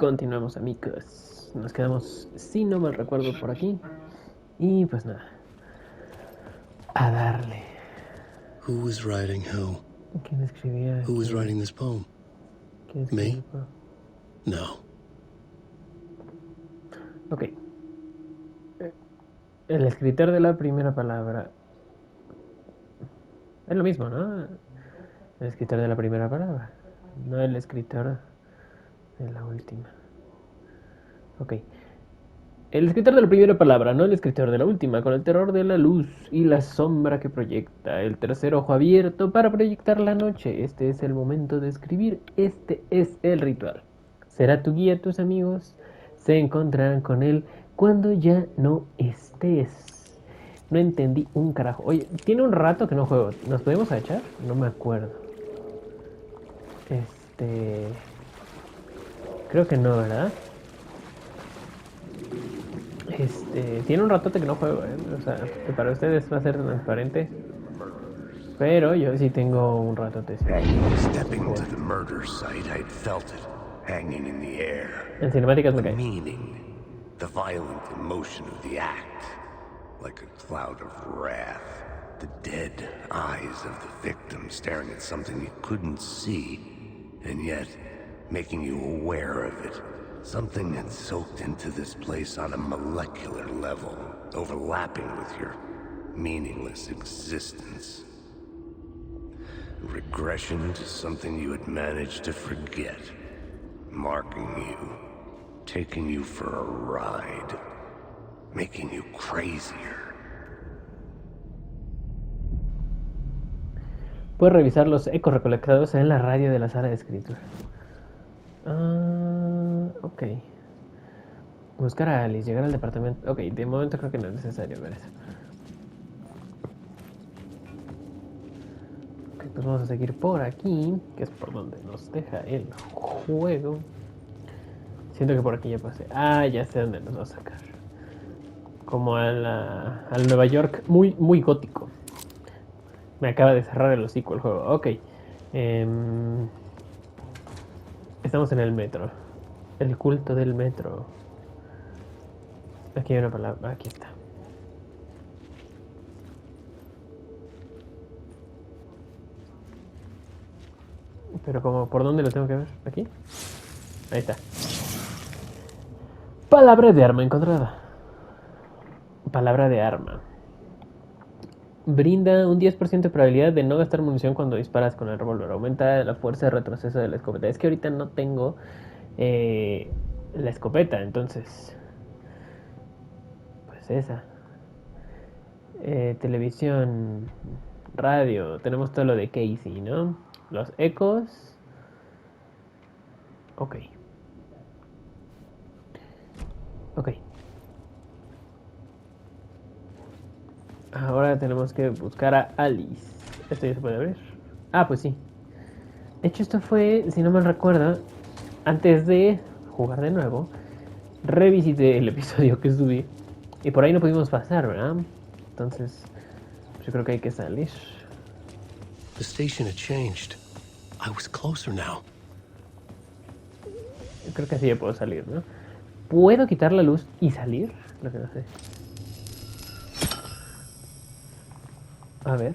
Continuamos, amigos. Nos quedamos, si no mal recuerdo, por aquí. Y pues nada. A darle. Who was writing who? ¿Quién escribía? Who was writing this poem? ¿Quién escribía? Me? No. Ok. El escritor de la primera palabra. Es lo mismo, ¿no? El escritor de la primera palabra. No el escritor de la última. Ok. El escritor de la primera palabra, no el escritor de la última, con el terror de la luz y la sombra que proyecta, el tercer ojo abierto para proyectar la noche. Este es el momento de escribir, este es el ritual. Será tu guía, tus amigos se encontrarán con él cuando ya no estés. No entendí un carajo. Oye, tiene un rato que no juego. ¿Nos podemos echar? No me acuerdo. Creo que no, ¿verdad? Tiene un ratote que no juego, o sea, que para ustedes va a ser transparente, pero yo sí tengo un ratote. Stepping to the murder site, I'd felt it, hanging in the air. En cinemáticas me The cae. meaning, the violent emotion of the act, like a cloud of wrath. The dead eyes of the victim staring at something you couldn't see, and yet making you aware of it. Something had soaked into this place on a molecular level, overlapping with your meaningless existence. Regression to something you had managed to forget, marking you, taking you for a ride, making you crazier. Puedes revisar los ecos recolectados en la radio de la sala de escritura. Ok. Buscar a Alice, llegar al departamento. Ok, de momento creo que no es necesario ver eso. Ok, pues vamos a seguir por aquí, que es por donde nos deja el juego. Siento que por aquí ya pasé. Ah, ya sé dónde nos va a sacar. Como al Nueva York muy, muy gótico. Me acaba de cerrar el hocico el juego. Ok. Estamos en el metro. El culto del metro. Aquí hay una palabra. Aquí está. Pero como, ¿por dónde lo tengo que ver? ¿Aquí? Ahí está. Palabra de arma encontrada. Palabra de arma. Brinda un 10% de probabilidad de no gastar munición cuando disparas con el revólver. Aumenta la fuerza de retroceso de la escopeta. Es que ahorita no tengo la escopeta, entonces... Pues esa. Televisión, radio. Tenemos todo lo de Casey, ¿no? Los ecos. Ok. Ok. Ahora tenemos que buscar a Alice. ¿Esto ya se puede abrir? Ah, pues sí. De hecho, esto fue, si no mal recuerdo, antes de jugar de nuevo, revisité el episodio que subí. Y por ahí no pudimos pasar, ¿verdad? Entonces, yo creo que hay que salir. The station had changed. I was closer now. Creo que así ya puedo salir, ¿no? ¿Puedo quitar la luz y salir? Lo que no sé. A ver.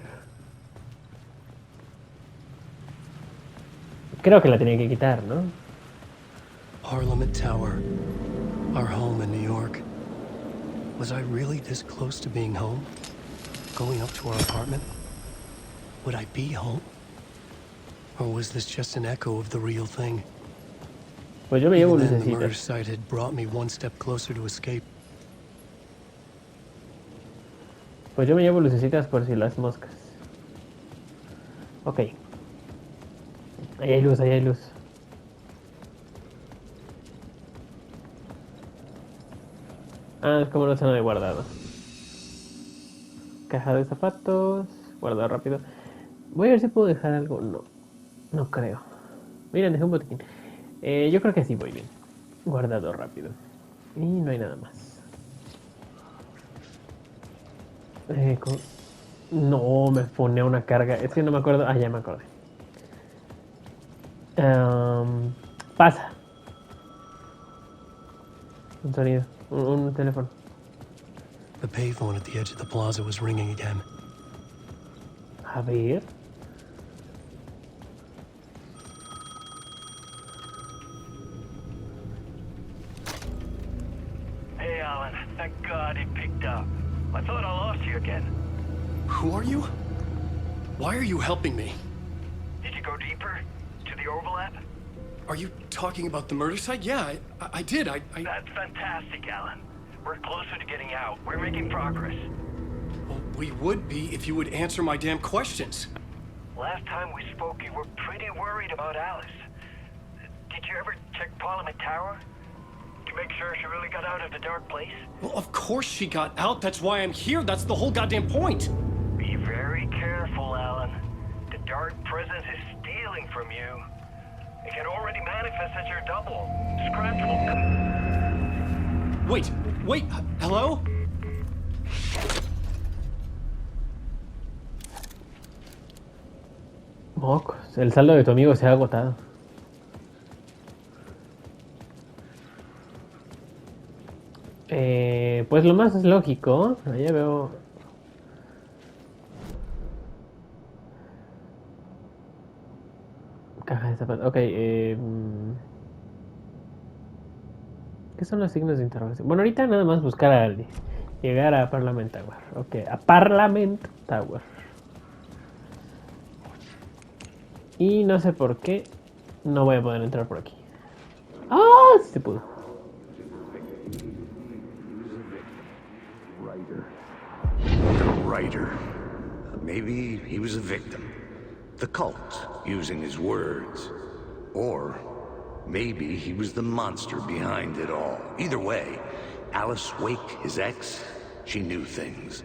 Creo que la tenía que quitar, ¿no? Parliament Tower. Our home in New York. Was I really this close to being home? Going up to our apartment? Would I be home? Or was this just an echo of the real thing? Pues yo me llevo Even then, the murder lucecitas. site had brought me one step closer to escape. Pues yo me llevo lucecitas por si las moscas. Ok. Ahí hay luz, ahí hay luz. Ah, es como una zona de guardado. Caja de zapatos. Guardado rápido. Voy a ver si puedo dejar algo. No. No creo. Miren, dejé un botiquín. Yo creo que sí voy bien. Guardado rápido. Y no hay nada más. No, me pone una carga. Es que no me acuerdo. Ah, ya me acordé. Pasa. Un sonido. Un teléfono. The payphone at the edge of the plaza was ringing again. A ver. Hey, Alan. Thank God it picked up. I thought I lost you again. Who are you? Why are you helping me? Did you go deeper? To the overlap? Are you talking about the murder site? Yeah, I did. I... That's fantastic, Alan. We're closer to getting out. We're making progress. Well, we would be if you would answer my damn questions. Last time we spoke, you were pretty worried about Alice. Did you ever check Parliament Tower? To make sure she really got out of the dark place? Well, of course she got out. That's why I'm here. That's the whole goddamn point. Be very careful, Alan. The dark presence is stealing from you. It can already manifest as your double. Scratch will come. Wait, hello? Mocos. El saldo de tu amigo se ha agotado. Pues lo más lógico. Allá veo. Caja de zapatos. Ok. ¿Qué son los signos de interrogación? Bueno, ahorita nada más buscar a alguien. Llegar a Parliament Tower. Ok, a Parliament Tower. Y no sé por qué no voy a poder entrar por aquí. ¡Ah! Sí se pudo. The writer. Maybe he was a victim. The cult, using his words. Or maybe he was the monster behind it all. Either way, Alice Wake, his ex, she knew things.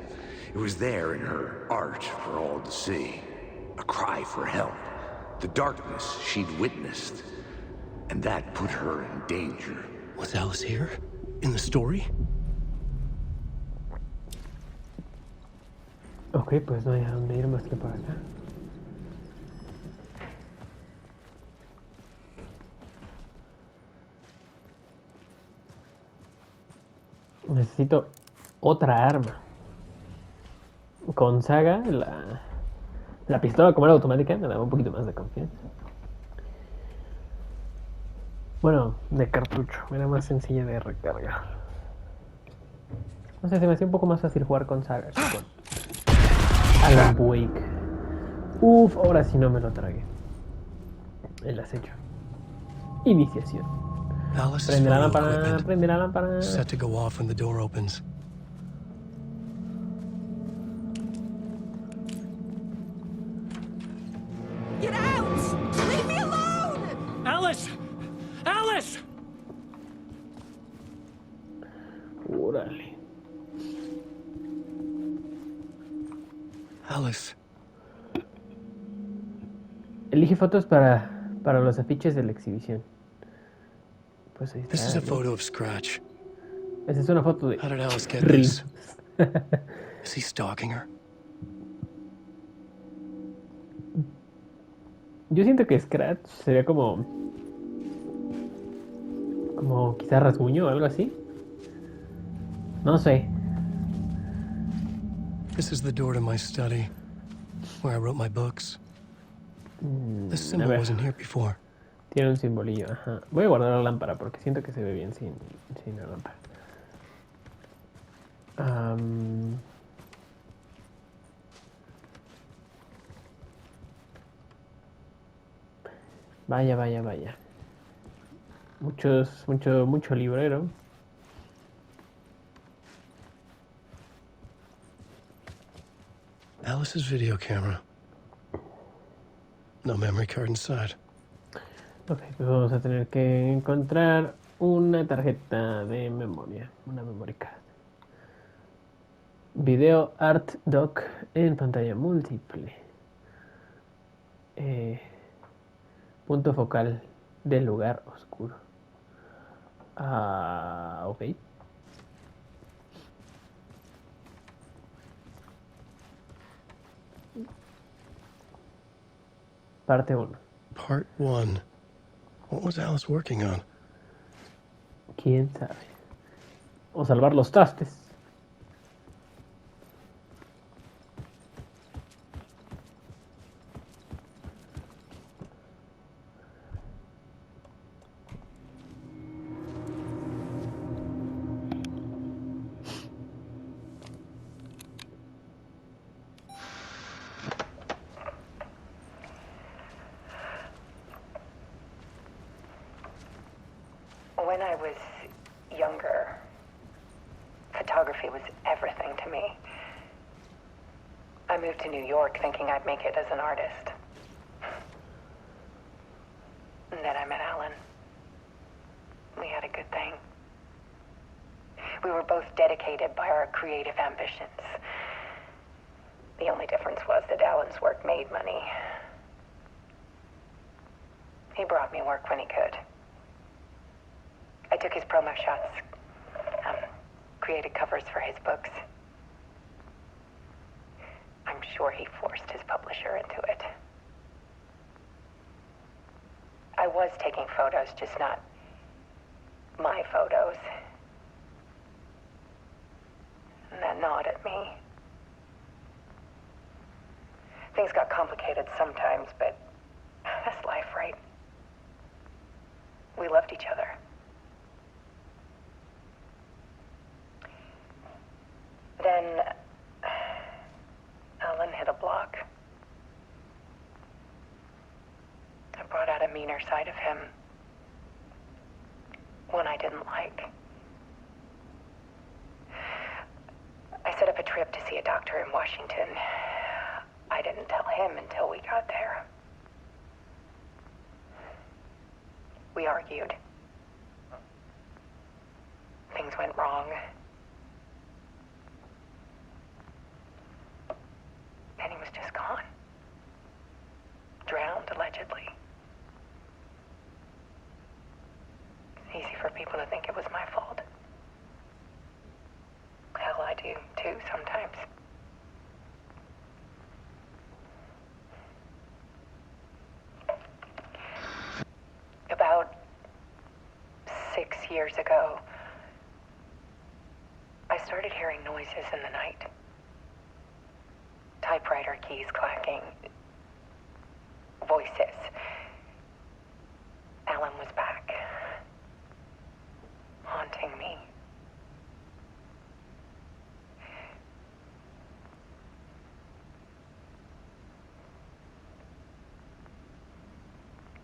It was there in her art for all to see. A cry for help. The darkness she'd witnessed. And that put her in danger. Was Alice here? In the story? Ok, pues no hay a dónde ir más que por acá. Necesito otra arma. Con Saga, la pistola como era automática me daba un poquito más de confianza. Bueno, de cartucho, era más sencilla de recargar. No sé, se me hacía un poco más fácil jugar con Saga que con Alan Wake. Uf, ahora sí no me lo tragué. El acecho. Iniciación. Alice's Prende la photo lámpara, equipment, prende la lámpara. set to go off when the door opens. Get out! Leave me alone! Alice! Alice! Órale. Alice. Elige fotos para los afiches de la exhibición. Pues ahí This is está. a photo of Scratch. Esa es una foto de How did Alice get Rin. this? Is he stalking her? Yo siento que Scratch sería como quizá rasguño o algo así. No sé. This is the door to my study, where I wrote my books. This A symbol ver, wasn't here before. tiene un simbolillo, ajá. Voy a guardar la lámpara porque siento que se ve bien sin la lámpara. Vaya. Mucho librero. Alice's video camera. No memory card inside. Ok, pues vamos a tener que encontrar una tarjeta de memoria, una memory card. Video Art Doc en pantalla múltiple. Punto focal del lugar oscuro. Ok. Parte 1. Part 1. What was Alice working on? ¿Quién sabe? O salvar los trastes. When I was younger, photography was everything to me. I moved to New York thinking I'd make it as an artist. And then I met Alan. We had a good thing. We were both dedicated by our creative ambitions. The only difference was that Alan's work made money. He brought me work when he could. I took his promo shots, created covers for his books. I'm sure he forced his publisher into it. I was taking photos, just not my photos. And that gnawed at me. Things got complicated sometimes, but that's life, right? We loved each other. Then Alan hit a block. I brought out a meaner side of him. One I didn't like. I set up a trip to see a doctor in Washington. I didn't tell him until we got there. We argued. Things went wrong. And he was just gone. Drowned, allegedly. It's easy for people to think it was my fault. Hell, I do, too, sometimes. About 6 years ago, I started hearing noises in the night. Typewriter keys clacking. Voices. Alan was back. Haunting me.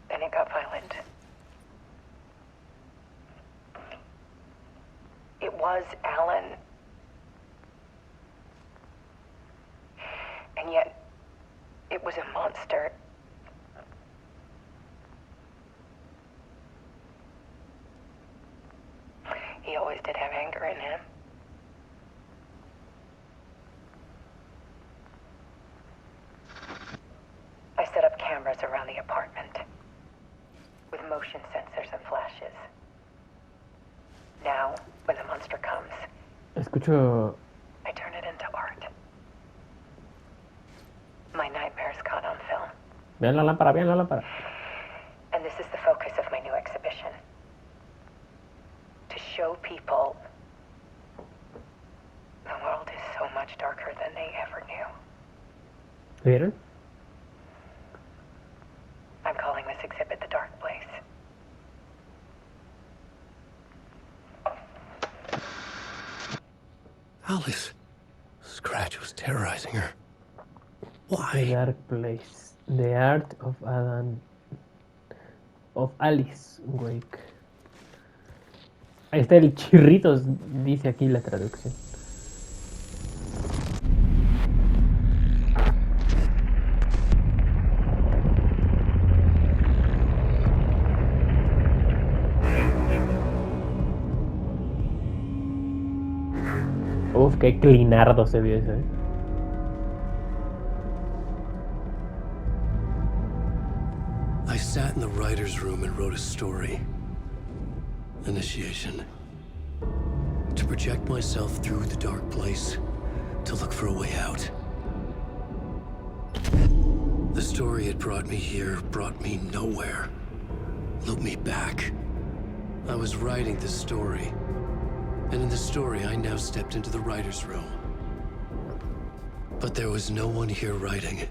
Then it got violent. It was Alan. And yet, it was a monster. He always did have anger in him. I set up cameras around the apartment with motion sensors and flashes. Now, when the monster comes, Escucho. I turn it into art. My nightmares caught on film. Vean la lámpara, vean la lámpara. And this is the focus of my new exhibition. To show people the world is so much darker than they ever knew. ¿Vieron? I'm calling this exhibit The Dark Place. Alice. Scratch was terrorizing her. The Why? Dark Place. The Art of Adam. Of Alice Wake. Ahí está el chirritos, dice aquí la traducción. Uf, qué clinardo se vio eso, I sat in the writer's room and wrote a story. Initiation. To project myself through the dark place, to look for a way out. The story had brought me here, brought me nowhere. Looped me back. I was writing this story. And in the story, I now stepped into the writer's room. But there was no one here writing.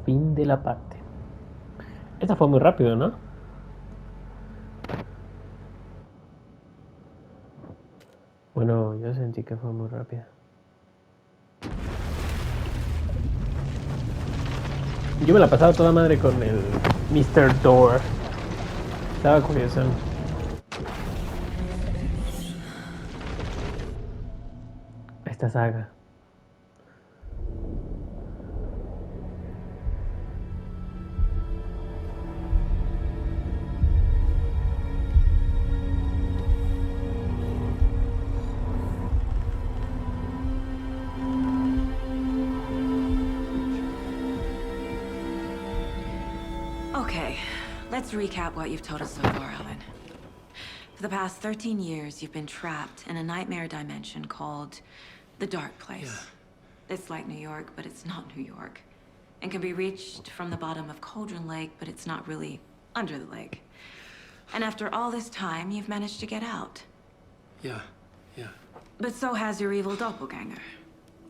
Fin de la parte. Esta fue muy rápido, ¿no? Bueno, yo sentí que fue muy rápida. Yo me la pasaba toda madre con el Mr. Door. Estaba curioso. Esta saga. Okay, let's recap what you've told us so far, Alan. For the past 13 years, you've been trapped in a nightmare dimension called the Dark Place. Yeah. It's like New York, but it's not New York. And can be reached from the bottom of Cauldron Lake, but it's not really under the lake. And after all this time, you've managed to get out. Yeah. But so has your evil doppelganger.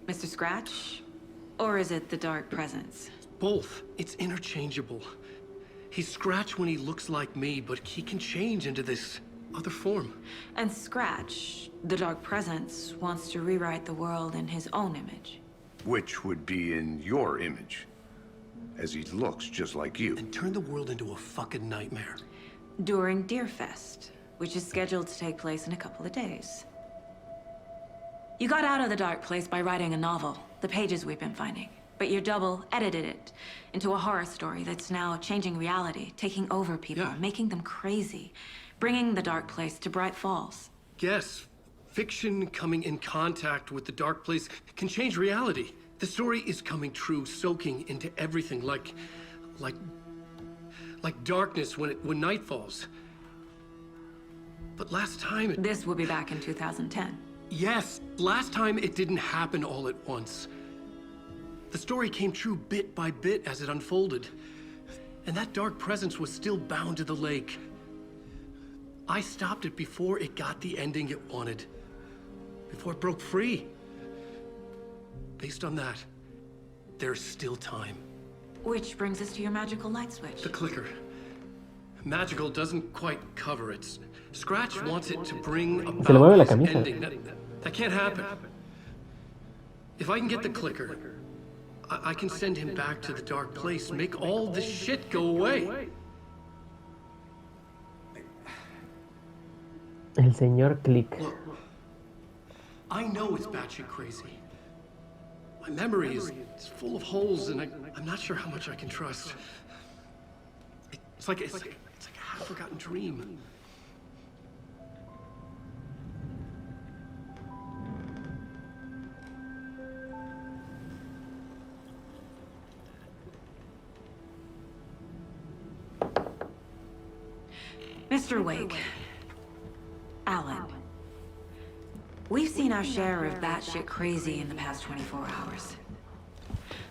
Mr. Scratch? Or is it the Dark Presence? Both. It's interchangeable. He's Scratch when he looks like me, but he can change into this other form. And Scratch, the Dark Presence, wants to rewrite the world in his own image. Which would be in your image, as he looks just like you. And turn the world into a fucking nightmare. During Deerfest, which is scheduled to take place in a couple of days. You got out of the Dark Place by writing a novel, the pages we've been finding. But your double edited it into a horror story that's now changing reality, taking over people, making them crazy, bringing the Dark Place to Bright Falls. Yes, fiction coming in contact with the Dark Place can change reality. The story is coming true, soaking into everything, like darkness when night falls. But last time This will be back in 2010. Yes, last time it didn't happen all at once. The story came true bit by bit as it unfolded. And that dark presence was still bound to the lake. I stopped it before it got the ending it wanted. Before it broke free. Based on that, there's still time. Which brings us to your magical light switch. The clicker. Magical doesn't quite cover it. Scratch wants it to bring Se le mueve la about his camisa. ending. That can't happen. If I can get the clicker, I can send him back to the Dark Place, make all this shit go away. El señor Click. Look, I know it's batshit crazy. My memory is full of holes, and I'm not sure how much I can trust. It's like a half-forgotten dream. Mr. Wake. Alan. We've seen our share of batshit crazy in the past 24 hours.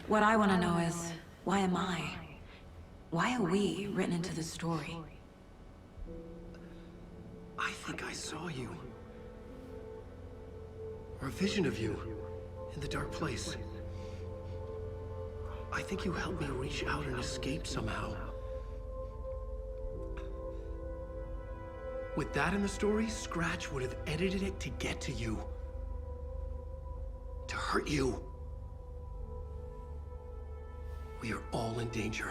What I want to know is, why am I? Why are we written into the story? I think I saw you. Or a vision of you in the Dark Place. I think you helped me reach out and escape somehow. With that in the story, Scratch would have edited it to get to you. To hurt you. We are all in danger.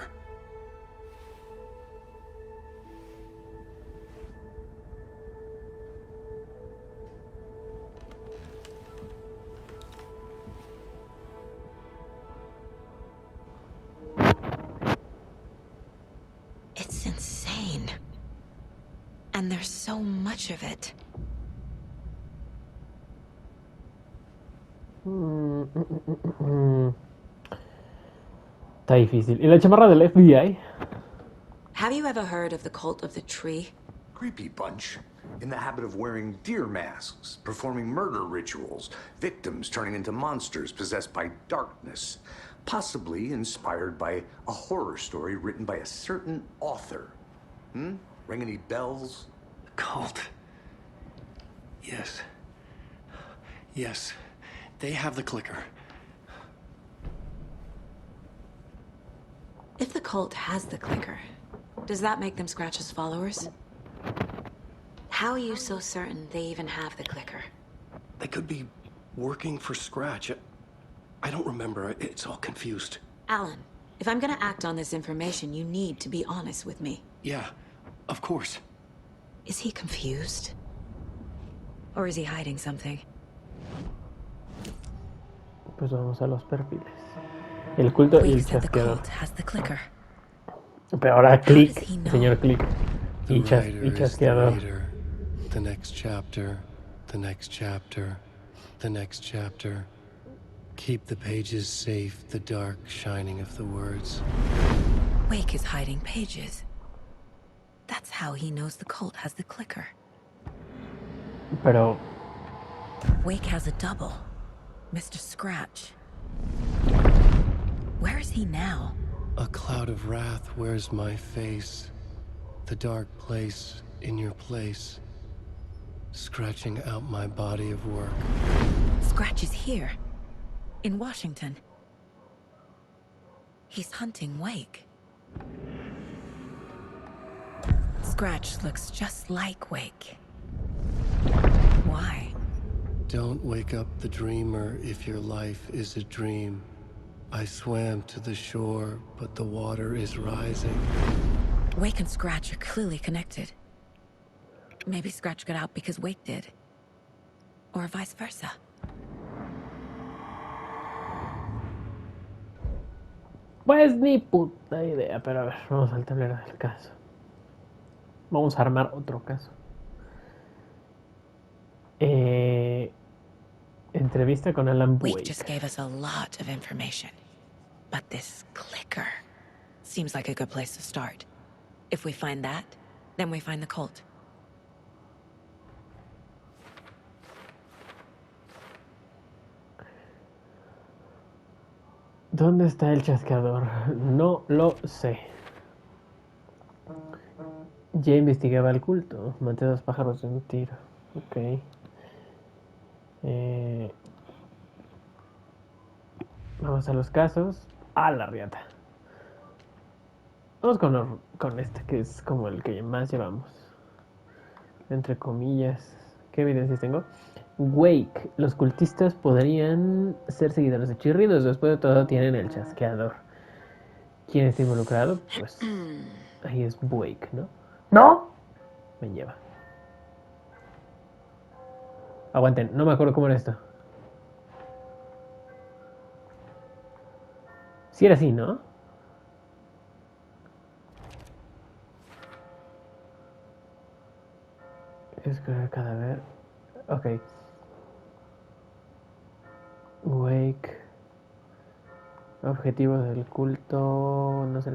And there's so much of it. Está difícil. ¿Y la chamarra del FBI? Have you ever heard of the cult of the tree? Creepy bunch. In the habit of wearing deer masks, performing murder rituals, victims turning into monsters possessed by darkness, possibly inspired by a horror story written by a certain author. Ring any bells? Cult. Yes. Yes. They have the clicker. If the cult has the clicker, does that make them Scratch's followers? How are you so certain they even have the clicker? They could be working for Scratch. I don't remember. It's all confused. Alan, if I'm gonna act on this information, you need to be honest with me. Yeah, of course. Is he confused? Or is he hiding something? Pues vamos a los perfiles. El culto y Wake el said the chasqueador. cult has the clicker. Pero ahora clic, does he know? señor clic. The Y writer is the chasqueador. reader. The next chapter. The next chapter. The next chapter. Keep the pages safe, the dark shining of the words. Wake is hiding pages. That's how he knows the cult has the clicker. Pero Wake has a double. Mr. Scratch. Where is he now? A cloud of wrath wears my face. The dark place in your place. Scratching out my body of work. Scratch is here. In Washington. He's hunting Wake. Scratch looks just like Wake. Why? Don't wake up the dreamer if your life is a dream. I swam to the shore, but the water is rising. Wake and Scratch are clearly connected. Maybe Scratch got out because Wake did. Or vice versa. pues ni puta idea. Pero a ver, vamos al tablero del caso. Vamos a armar otro caso. Entrevista con Alan Wake Wake. just gave us a lot of information. But this clicker seems like a good place to start. If we find that, then we find the cult. ¿Dónde está el chasqueador? No lo sé. Ya investigaba el culto. Maté a 2 pájaros de un tiro. Ok. Vamos a los casos. ¡Ah, la riata! Vamos con este, que es como el que más llevamos. Entre comillas. ¿Qué evidencias tengo? Wake. Los cultistas podrían ser seguidores de chirridos. Después de todo tienen el chasqueador. ¿Quién está involucrado? Pues ahí es Wake, ¿no? ¡No! Me lleva. Aguanten, no me acuerdo cómo era esto. Sí era así, ¿no? Escoger el cadáver. Ok. Wake. Objetivo del culto. No sé.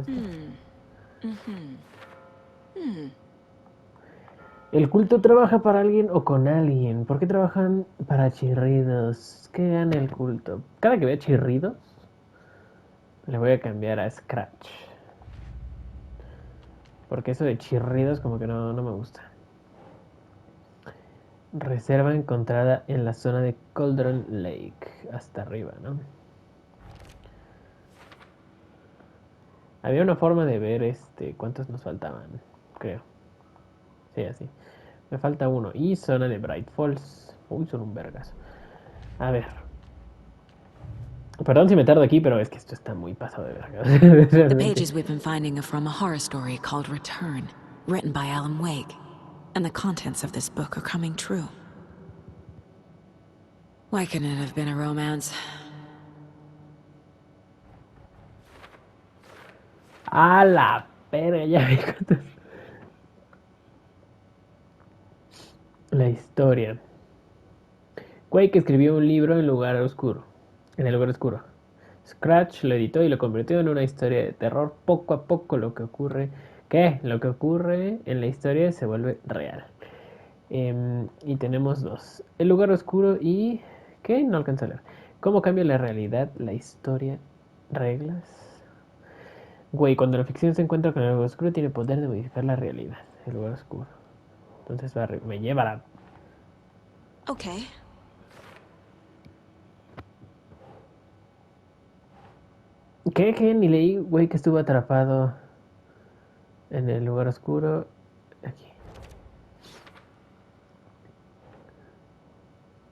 ¿El culto trabaja para alguien o con alguien? ¿Por qué trabajan para chirridos? ¿Qué gana el culto? Cada que vea chirridos, le voy a cambiar a Scratch. Porque eso de chirridos como que no me gusta. Reserva encontrada en la zona de Cauldron Lake. Hasta arriba, ¿no? Había una forma de ver cuántos nos faltaban, creo. Sí, así. Me falta uno. Y zona de Bright Falls. Uy, son un vergas. A ver. Perdón si me tardo aquí, pero es que esto está muy pasado de vergas. The pages we've been finding are from a horror story called Return, written by Alan Wake. And the contents of this book are coming true. Why couldn't it have been a romance? A la verga, ya vi cuántos. La historia. Quake escribió un libro en el lugar oscuro. Scratch lo editó y lo convirtió en una historia de terror. Poco a poco lo que ocurre en la historia se vuelve real. Y tenemos dos. El lugar oscuro y... ¿Qué? No alcanzo a leer. ¿Cómo cambia la realidad, la historia, reglas? Güey, cuando la ficción se encuentra con el lugar oscuro tiene poder de modificar la realidad. El lugar oscuro. Entonces me lleva a la... Okay. ¿Qué? Ni leí, güey, que estuvo atrapado en el lugar oscuro. Aquí.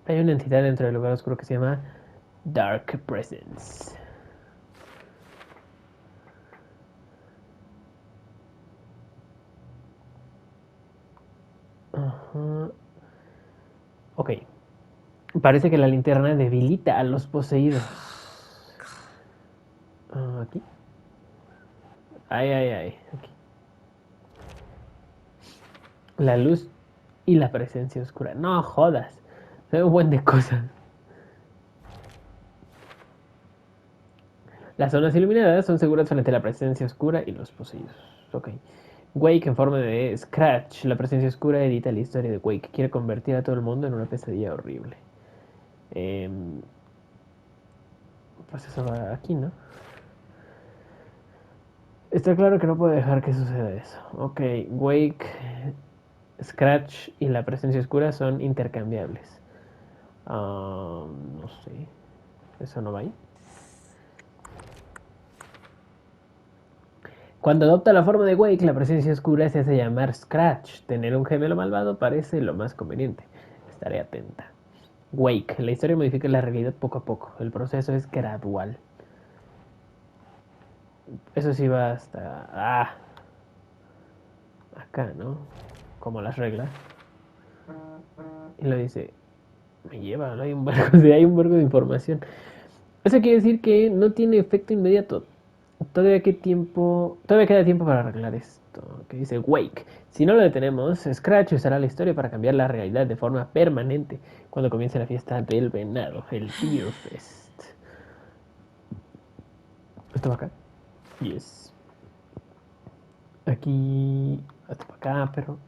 Hay una entidad dentro del lugar oscuro que se llama Dark Presence. Ajá. Ok. Parece que la linterna debilita a los poseídos. Aquí. Ay. Aquí. La luz y la presencia oscura. No jodas. Se ve un buen de cosas. Las zonas iluminadas son seguras frente a la presencia oscura y los poseídos. Ok. Wake en forma de Scratch. La presencia oscura edita la historia de Wake. Quiere convertir a todo el mundo en una pesadilla horrible. Pues eso va aquí, ¿no? Está claro que no puedo dejar que suceda eso. Ok, Wake, Scratch y la presencia oscura son intercambiables. No sé. Eso no va ahí. Cuando adopta la forma de Wake, la presencia oscura se hace llamar Scratch. Tener un gemelo malvado parece lo más conveniente. Estaré atenta. Wake. La historia modifica la realidad poco a poco. El proceso es gradual. Eso sí va hasta... acá, ¿no? Como las reglas. Y lo dice... Me lleva, ¿no? Hay un vergo de información. Eso quiere decir que no tiene efecto inmediato. Todavía queda tiempo para arreglar esto. Que dice Wake. Si no lo detenemos, Scratch usará la historia para cambiar la realidad de forma permanente cuando comience la fiesta del venado, el Deer Fest. ¿Esto va acá? Yes. Aquí. Hasta para acá, pero.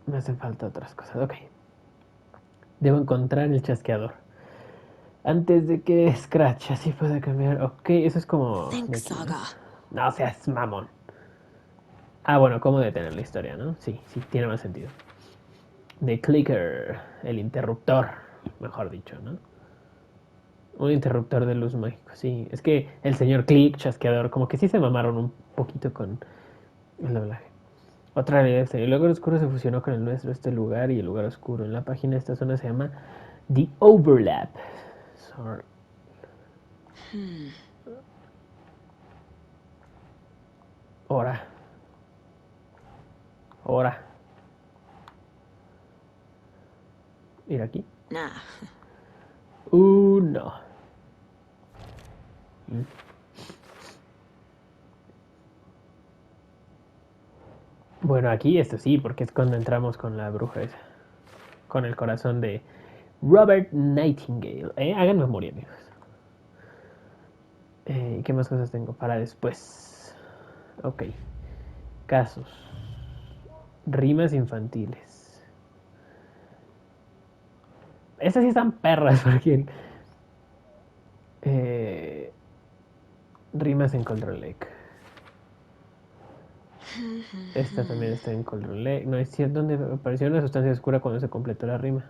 Me hacen falta otras cosas. Ok. Debo encontrar el chasqueador. Antes de que Scratch así pueda cambiar. Ok, eso es como. Thanks, Aquí, ¿no? Saga. No seas mamón. Bueno, cómo detener la historia, ¿no? Sí, tiene más sentido. The Clicker, el interruptor, mejor dicho, ¿no? Un interruptor de luz mágico, sí. Es que el señor Click, chasqueador, como que sí se mamaron un poquito con el doblaje. Otra realidad, el lugar oscuro se fusionó con el nuestro, este lugar y el lugar oscuro. En la página de esta zona se llama The Overlap. Sorry. Ahora. Ir aquí. Nah. No. Bueno, aquí esto sí, porque es cuando entramos con la bruja esa. Con el corazón de Robert Nightingale. Hagan memoria, amigos. ¿Qué más cosas tengo para después? Ok. Casos. Rimas infantiles. Estas sí están perras porque... rimas en Control Lake. Esta también está en Control Lake. No es cierto, donde apareció una sustancia oscura cuando se completó la rima.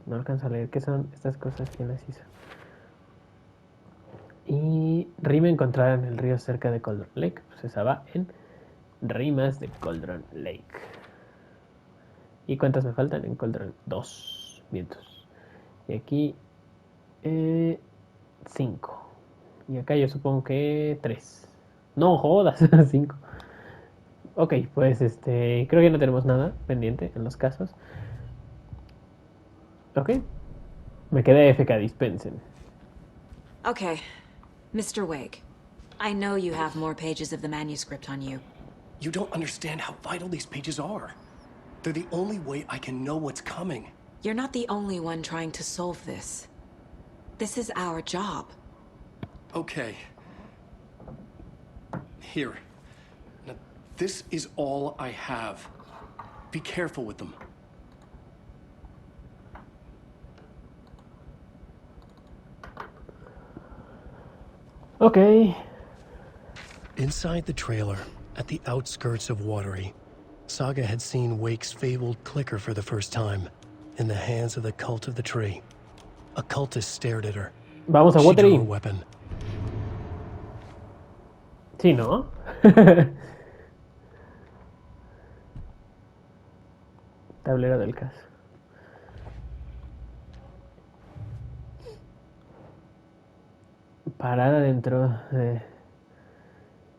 No alcanzo a leer qué son estas cosas, quién las hizo. Y rima encontrada en el río cerca de Cauldron Lake. Pues esa va en rimas de Cauldron Lake. ¿Y cuántas me faltan? En Cauldron 2 vientos. Y aquí 5. Y acá yo supongo que 3. No jodas, 5. Ok, pues creo que no tenemos nada pendiente en los casos. Ok. Me quedé FK, dispensen. Okay, Mr. Wake. I know you have more pages of the manuscript on you. You don't understand how vital these pages are. They're the only way I can know what's coming. You're not the only one trying to solve this. This is our job. Okay. Here. Now, this is all I have. Be careful with them. Ok. Inside the trailer, at the outskirts of Watery, Saga had seen Wake's fabled clicker for the first time, in the hands of the cult of the tree. A cultist stared at her. Vamos a She drew Watery. a weapon. Sí, ¿no? Tablero del caso. Parada dentro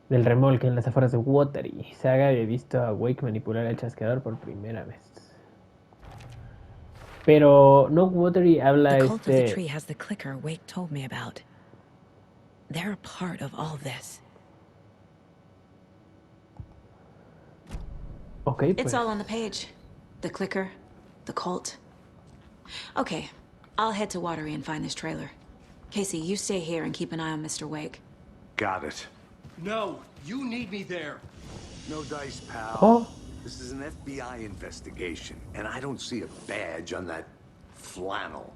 del remolque en las afueras de Watery. Saga había visto a Wake manipular el chasqueador por primera vez. Pero no Watery habla The cult of the tree has the clicker Wake told me about. They're a part of all this. Ok, pues. It's all on the page. The clicker, the cult. Okay, I'll head to Watery and find this trailer. Casey, you stay here and keep an eye on Mr. Wake. Got it. No, you need me there. No dice, pal. Oh. This is an FBI investigation, and I don't see a badge on that flannel.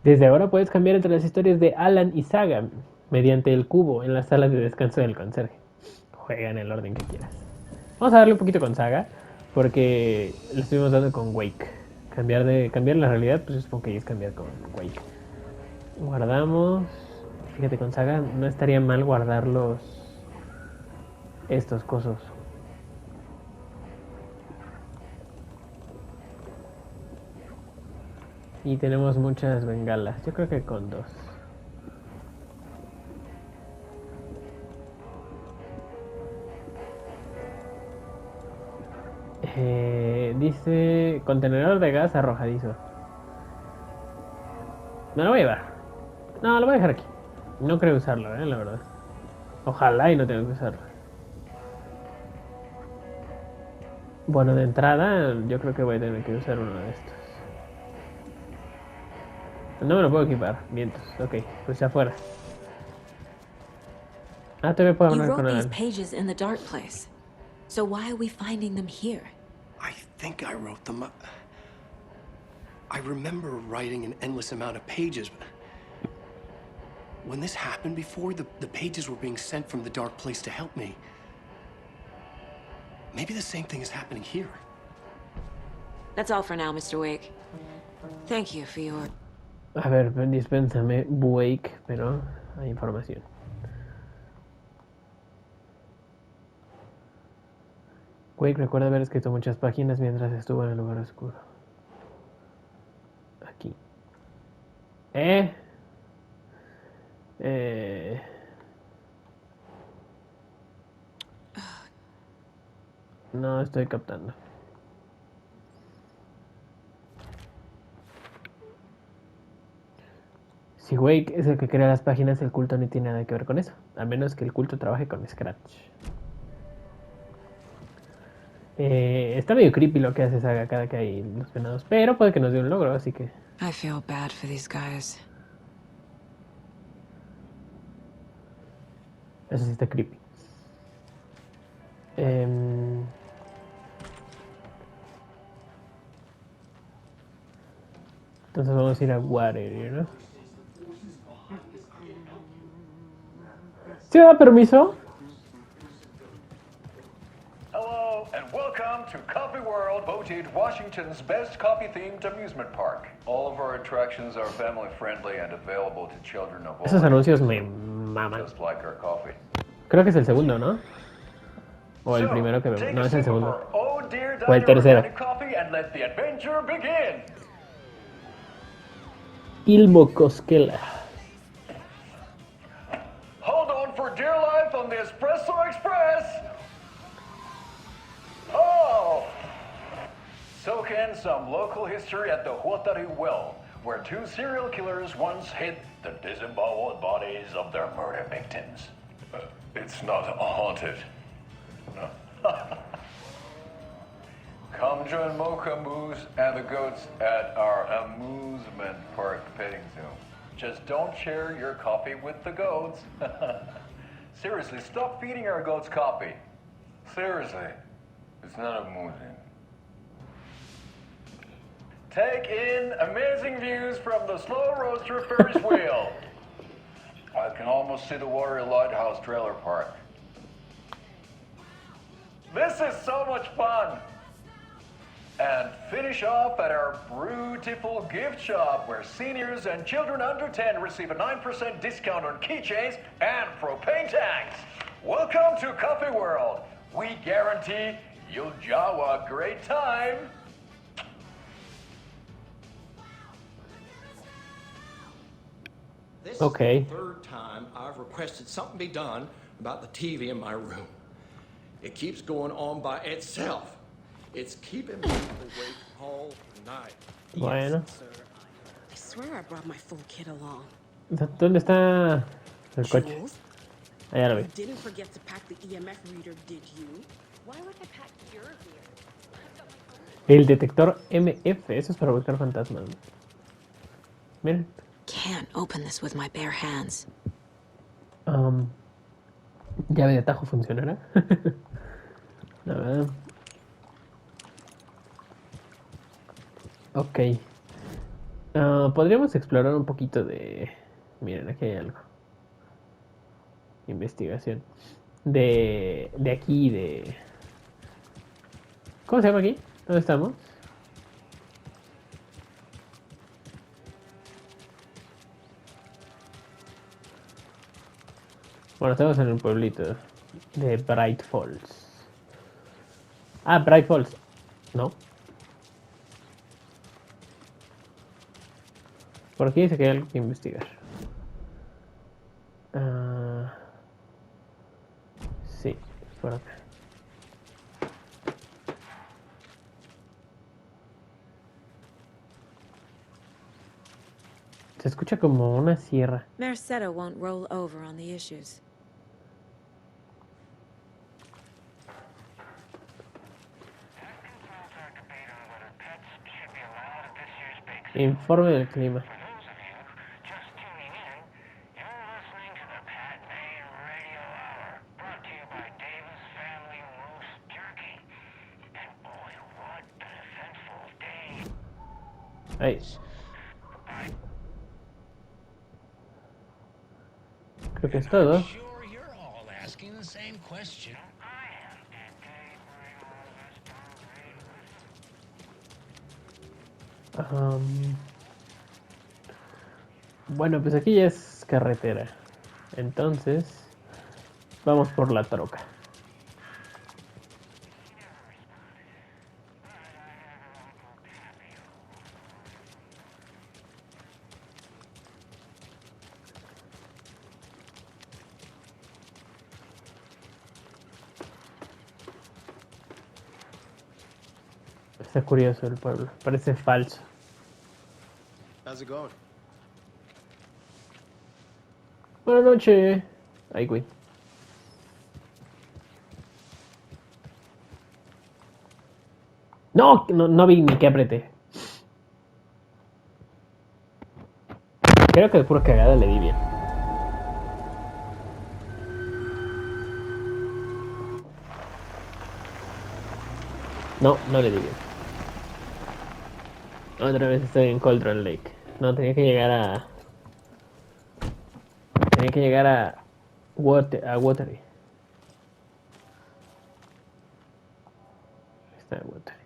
Desde ahora puedes cambiar entre las historias de Alan y Saga mediante el cubo en las salas de descanso del conserje. Juega en el orden que quieras. Vamos a darle un poquito con Saga, porque lo estuvimos dando con Wake. Cambiar la realidad, pues supongo que es cambiar con Wake. Guardamos. Fíjate, con Saga no estaría mal guardar estos cosos. Y tenemos muchas bengalas. Yo creo que con 2. Dice contenedor de gas arrojadizo. Me lo voy a llevar. No, lo voy a dejar aquí. No creo usarlo, la verdad. Ojalá y no tenga que usarlo. Bueno, de entrada yo creo que voy a tener que usar uno de estos. No me lo puedo equipar. Vientos. Ok, pues afuera. Ah, todavía puedo You hablar con wrote Alan. these pages in the dark place. So why are we finding them here? I think I wrote them. I remember writing an endless amount of pages. When this happened before, the pages were being sent from the dark place to help me. Maybe the same thing is happening here. That's all for now, Mr. Wake. Thank you for your... A ver, dispénsame Wake, pero hay información. Wake recuerda haber escrito muchas páginas mientras estuvo en el lugar oscuro. Aquí. No estoy captando. Si Wake es el que crea las páginas, el culto no tiene nada que ver con eso. A menos que el culto trabaje con Scratch. Está medio creepy lo que hace Saga cada que hay los venados. Pero puede que nos dé un logro, así que... I feel bad for these guys. Eso sí está creepy. Entonces vamos a ir a Watery, ¿no? ¿Sí me da permiso? Hello, and welcome to Coffee World, voted Washington's best coffee-themed amusement park. All of our attractions are family-friendly and available to children of all Esos ages, anuncios me maman. just like our coffee. Creo que es el segundo, ¿no? O el So, primero que vemos. take No, a es el sip of segundo. our Oh Dear O el Diary tercero. organic coffee and let the adventure begin. Ilmo Koskela. Hold on for dear life on the Espresso Express. Oh! Soak in some local history at the Watery Well, where two serial killers once hid the disemboweled bodies of their murder victims. It's not haunted. No. Come join Mocha Moose and the goats at our amusement park petting zoo. Just don't share your coffee with the goats. Seriously, stop feeding our goats coffee. Seriously, it's not amusing. Take in amazing views from the slow roaster Ferris wheel. I can almost see the Watery Lighthouse trailer park. This is so much fun. And finish off at our beautiful gift shop where seniors and children under 10 receive a 9% discount on keychains and propane tanks. Welcome to Coffee World. We guarantee you'll jaw a great time. This Okay. is the third time I've requested something be done about the TV in my room. It keeps going on by itself. It's keeping me awake all night. Bueno. Sir, I swear I brought my full kit along. ¿Dónde está el coche? Jules, Ah, ya lo vi. you didn't forget to pack the EMF reader, did you? Why would I pack your gear? El detector MF, eso es para buscar fantasmas. Miren. Can't open this with my bare hands. Llave de atajo funcionará. La verdad. Ok. Podríamos explorar un poquito de... Miren, aquí hay algo. Investigación. De aquí, de... ¿Cómo se llama aquí? ¿Dónde estamos? Bueno, estamos en el pueblito de Bright Falls. Ah, Bright Falls. No. Por aquí dice que hay algo que investigar. Sí, por acá. Se escucha como una sierra. Mercado won't roll over on the issues. Informe del clima. Ahí. Creo que es todo. Sure, you're all asking the same question. Bueno, pues aquí ya es carretera. Entonces, vamos por la troca. Está curioso el pueblo, parece falso. How's it going? Buenas noches. Ay, güey. No, no vi ni qué apreté. Creo que de pura cagada le di bien. No, no le di bien. Otra vez estoy en Cauldron Lake. No, tenía que llegar a... Tenía que llegar a Watery. Está Watery.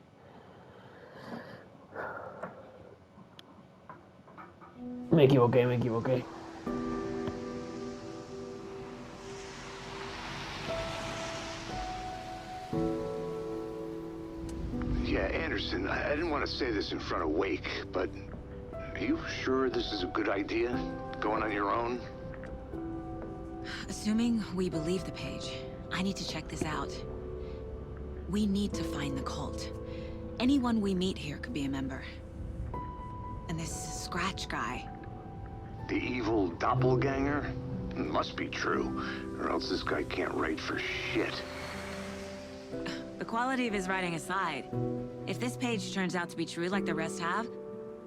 Me equivoqué. Yeah, Anderson, I didn't want to say this in front of Wake, but are you sure this is a good idea? Going on your own? Assuming we believe the page, I need to check this out. We need to find the cult. Anyone we meet here could be a member. And this scratch guy. The evil doppelganger? Must be true, or else this guy can't write for shit. The quality of his writing aside, if this page turns out to be true like the rest have,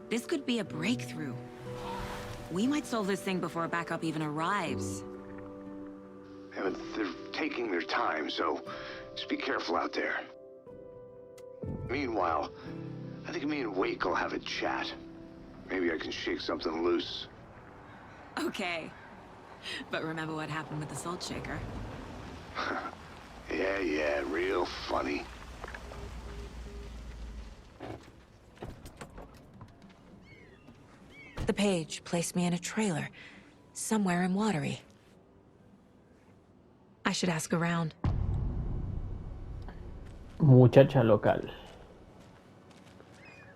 this could be a breakthrough. We might solve this thing before backup even arrives. Yeah, but they're taking their time, so just be careful out there. Meanwhile, I think me and Wake will have a chat. Maybe I can shake something loose. Okay. But remember what happened with the salt shaker? Yeah, real funny. The page placed me in a trailer, somewhere in Watery. I should ask around. Muchacha local.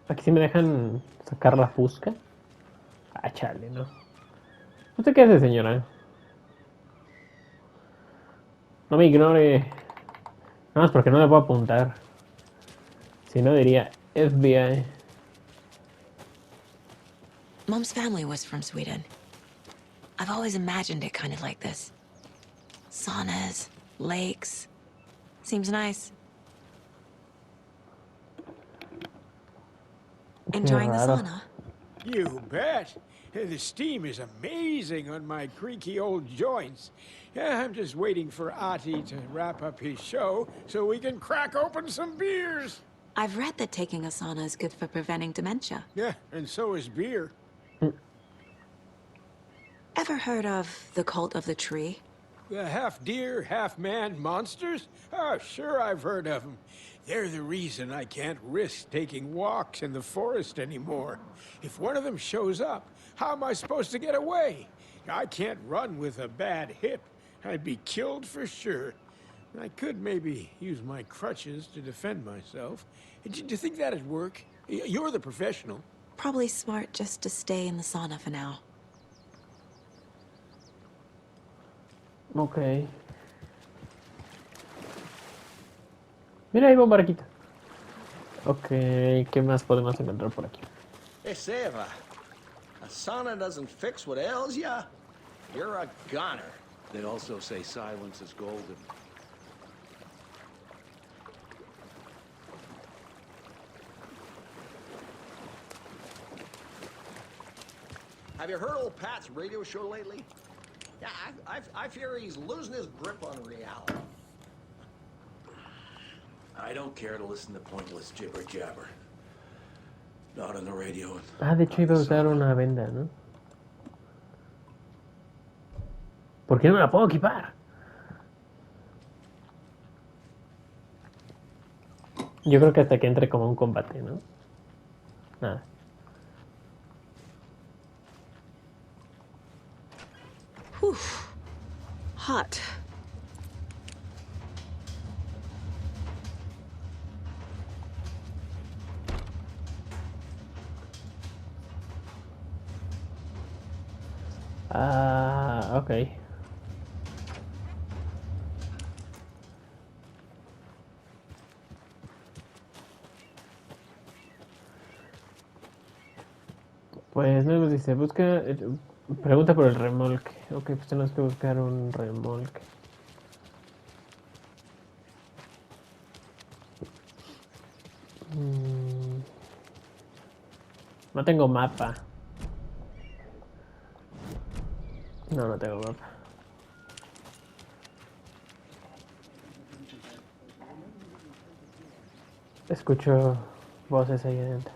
Aquí sí me dejan sacar la fusca. Ah, chale, ¿no? ¿Usted qué hace, señora? No me ignore. Nada más porque no le puedo apuntar. Si no diría FBI. Mom's family was from Sweden. I've always imagined it kind of like this. Saunas, lakes. Seems nice. Enjoying the sauna? You bet. The steam is amazing on my creaky old joints. Yeah, I'm just waiting for Ati to wrap up his show so we can crack open some beers. I've read that taking a sauna is good for preventing dementia. Yeah, and so is beer. Ever heard of the cult of the tree? The half-deer, half-man monsters? Oh, sure I've heard of them. They're the reason I can't risk taking walks in the forest anymore. If one of them shows up, how am I supposed to get away? I can't run with a bad hip. I'd be killed for sure. I could maybe use my crutches to defend myself. Do you think that'd work? You're the professional. Probably smart just to stay in the sauna for now. Ok. Mira, ahí va un barquito. Ok, ¿qué más podemos encontrar por aquí? Hey, Seva, a sauna doesn't fix what ails ya? You're a goner. They also say silence is golden. Have you heard old Pat's radio show lately? Yeah, I fear he's losing his grip on reality. I don't care to listen to pointless jibber-jabber. Not on the radio. Ah, de hecho iba a usar una venda, ¿no? ¿Por qué no me la puedo equipar? Yo creo que hasta que entre como un combate, ¿no? Nada. Whew. Hot. Ah, ok. Pues no nos dice, busca, pregunta por el remolque. Ok, pues tenemos que buscar un remolque. No tengo mapa. No tengo mapa. Escucho voces ahí adentro.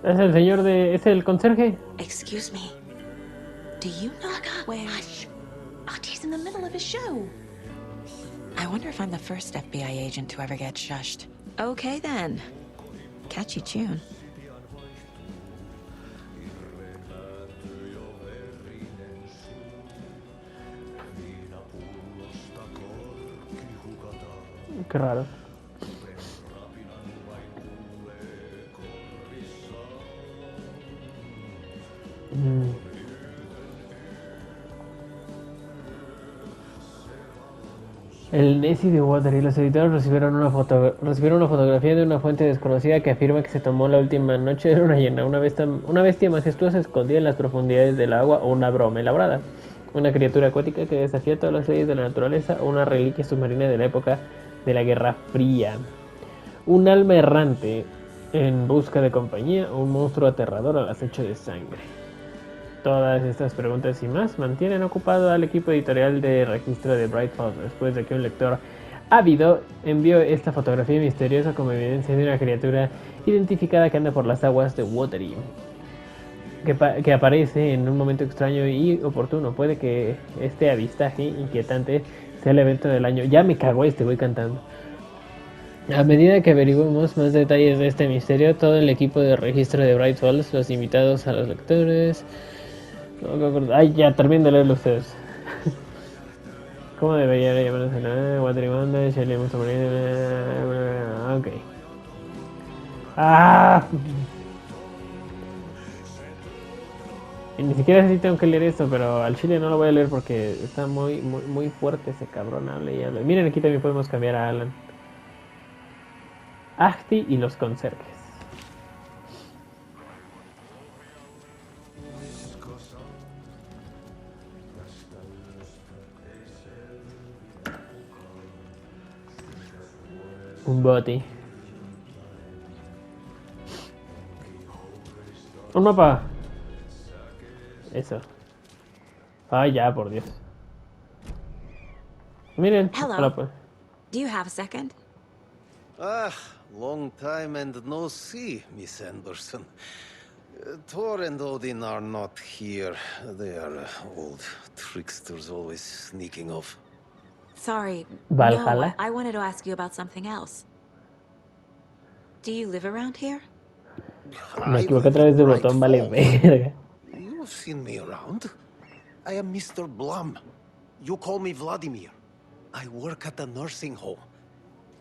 Es el señor de... ¿Es el conserje? Excuse me. Do you know where... Hush! Artie's in the middle of a show. I wonder if I'm the first FBI agent to ever get shushed. Okay then. Catchy tune. Qué raro. El Nessie de Watery. Los editores recibieron una fotografía de una fuente desconocida que afirma que se tomó la última noche de luna llena. Una bestia majestuosa escondida en las profundidades del agua o una broma elaborada. Una criatura acuática que desafía todas las leyes de la naturaleza o una reliquia submarina de la época de la Guerra Fría. Un alma errante en busca de compañía o un monstruo aterrador al acecho de sangre. Todas estas preguntas y más mantienen ocupado al equipo editorial de registro de Bright Falls después de que un lector ávido envió esta fotografía misteriosa como evidencia de una criatura identificada que anda por las aguas de Watery, que aparece en un momento extraño y oportuno. Puede que este avistaje inquietante sea el evento del año. Ya me cago voy cantando. A medida que averiguemos más detalles de este misterio, todo el equipo de registro de Bright Falls, los invitados a los lectores... Ay, ya, terminen de leerlo ustedes. ¿Cómo debería llamarse? Watery Monday, Shelly Mussolini. Ok. ¡Ah! Y ni siquiera sé si tengo que leer esto, pero al chile no lo voy a leer porque está muy fuerte ese cabrón. Habla y habla. Miren, aquí también podemos cambiar a Alan. Ahti y los conserjes. Un bote. Un mapa. Eso. Ay, ya, por Dios. Miren. Hello. Pues. Do you have a second? Ah, long time and no see, Miss Anderson. Thor and Odin are not here. They are old tricksters always sneaking off. Sorry. Valhalla? No, I wanted to ask you about something else. Do you live around here? Me equivoqué a través del botón, vale verga. You've seen me around. I am Mr. Blum. You call me Vladimir. I work at a nursing home.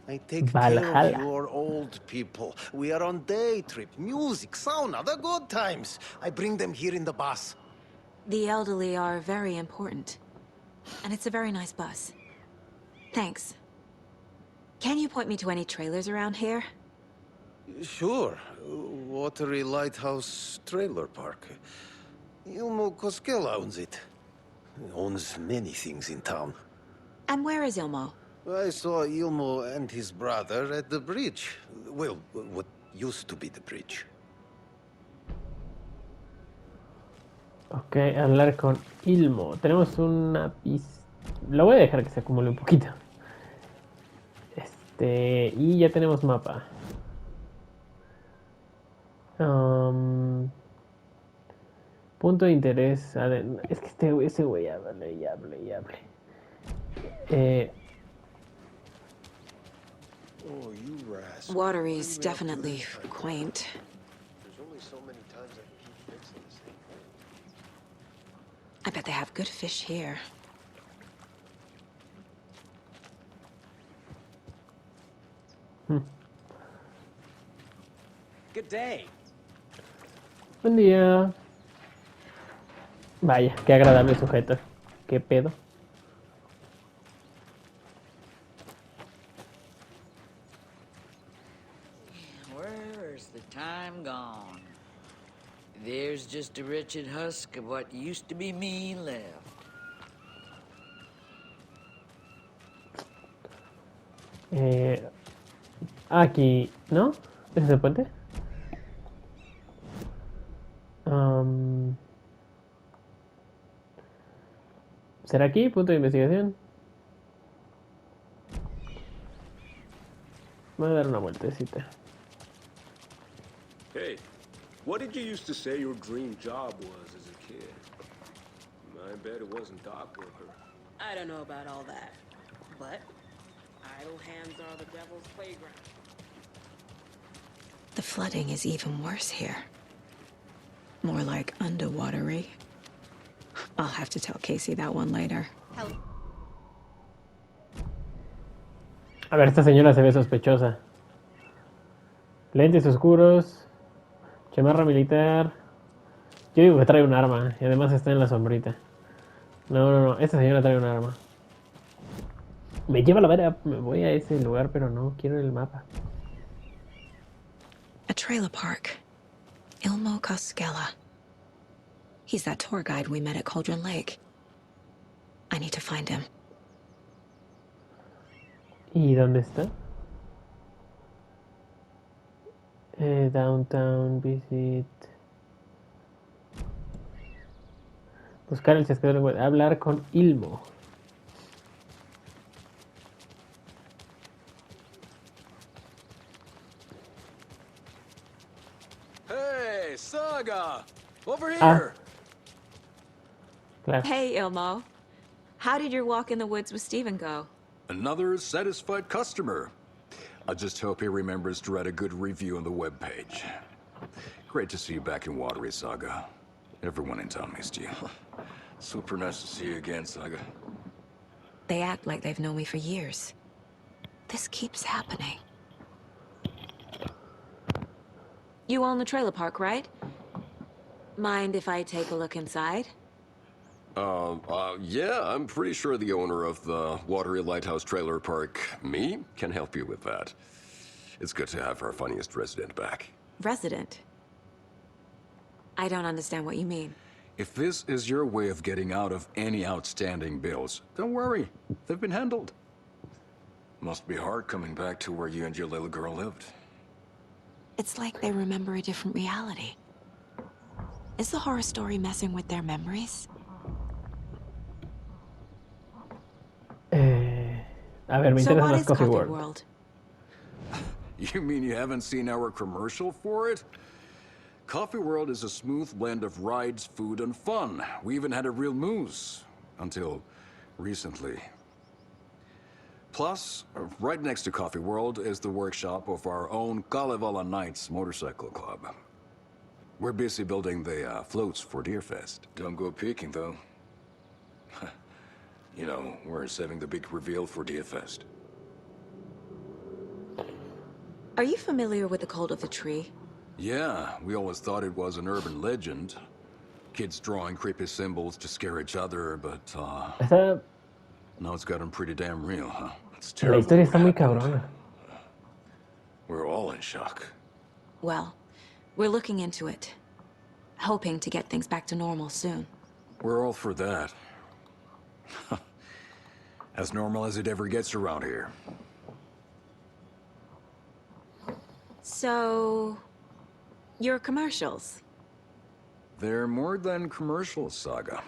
I take care of your old people. We are on day trip, music, sauna, the good times. I bring them here in the bus. The elderly are very important. And it's a very nice bus. Thanks. Can you point me to any trailers around here? Sure. Watery Lighthouse Trailer Park. Ilmo Koskela owns it. Owns many things in town. And where is Ilmo? I saw Ilmo and his brother at the bridge. Well, what used to be the bridge. Ok, hablar con Ilmo. Tenemos una pista. Lo voy a dejar que se acumule un poquito. Y ya tenemos mapa. Punto de interés. Es que ese güey hable y hable y hable. Watery is definitely quaint. I bet they have good fish here. Good day. Buen día. Vaya, qué agradable sujeto. ¿Qué pedo? Where's the time gone? There's just a wretched husk of what used to be me left. Aquí, ¿no? ¿Ese es el puente? ¿Será aquí? Punto de investigación. Voy a dar una vueltecita. Hey, what did you used to say your dream job was as a kid? I bet it wasn't dock worker. I don't know about all that, but idle hands are the devil's playground. The flooding is even worse here. More like underwatery. I'll have to tell Casey that one later. A ver, esta señora se ve sospechosa. Lentes oscuros. Chamarra militar. Yo digo que trae un arma. Y además está en la sombrita. No. Esta señora trae un arma. Me lleva la vera, me voy a ese lugar, pero no quiero el mapa. A trailer park. Ilmo Koskela. He's that tour guide we met at Cauldron Lake. I need to find him. ¿Y dónde está? Downtown, visit. Buscar el chasqueador web. Hablar con Ilmo. Hey, Saga! Over here! Claro. Hey, Ilmo. How did your walk in the woods with Steven go? Another satisfied customer. I just hope he remembers to write a good review on the webpage. Great to see you back in Watery, Saga. Everyone in town missed you. Super nice to see you again, Saga. They act like they've known me for years. This keeps happening. You own the trailer park, right? Mind if I take a look inside? Yeah, I'm pretty sure the owner of the Watery Lighthouse Trailer Park, me, can help you with that. It's good to have our funniest resident back. Resident? I don't understand what you mean. If this is your way of getting out of any outstanding bills, don't worry. They've been handled. Must be hard coming back to where you and your little girl lived. It's like they remember a different reality. Is the horror story messing with their memories? A ver, me So interesa what más is Coffee Coffee World. World? You mean you haven't seen our commercial for it? Coffee World is a smooth blend of rides, food, and fun. We even had a real moose. Until recently. Plus, right next to Coffee World is the workshop of our own Kalevala Knights Motorcycle Club. We're busy building the floats for Deerfest. Don't go peeking, though. You know, we're saving the big reveal for Deerfest. Are you familiar with the Cult of the Tree? Yeah, we always thought it was an urban legend. Kids drawing creepy symbols to scare each other, but, Esa, now it's gotten pretty damn real, huh? It's la terrible. historia está muy what happened. cabrona. We're all in shock. Well, we're looking into it. Hoping to get things back to normal soon. We're all for that. As normal as it ever gets around here. So... your commercials? They're more than commercials, Saga.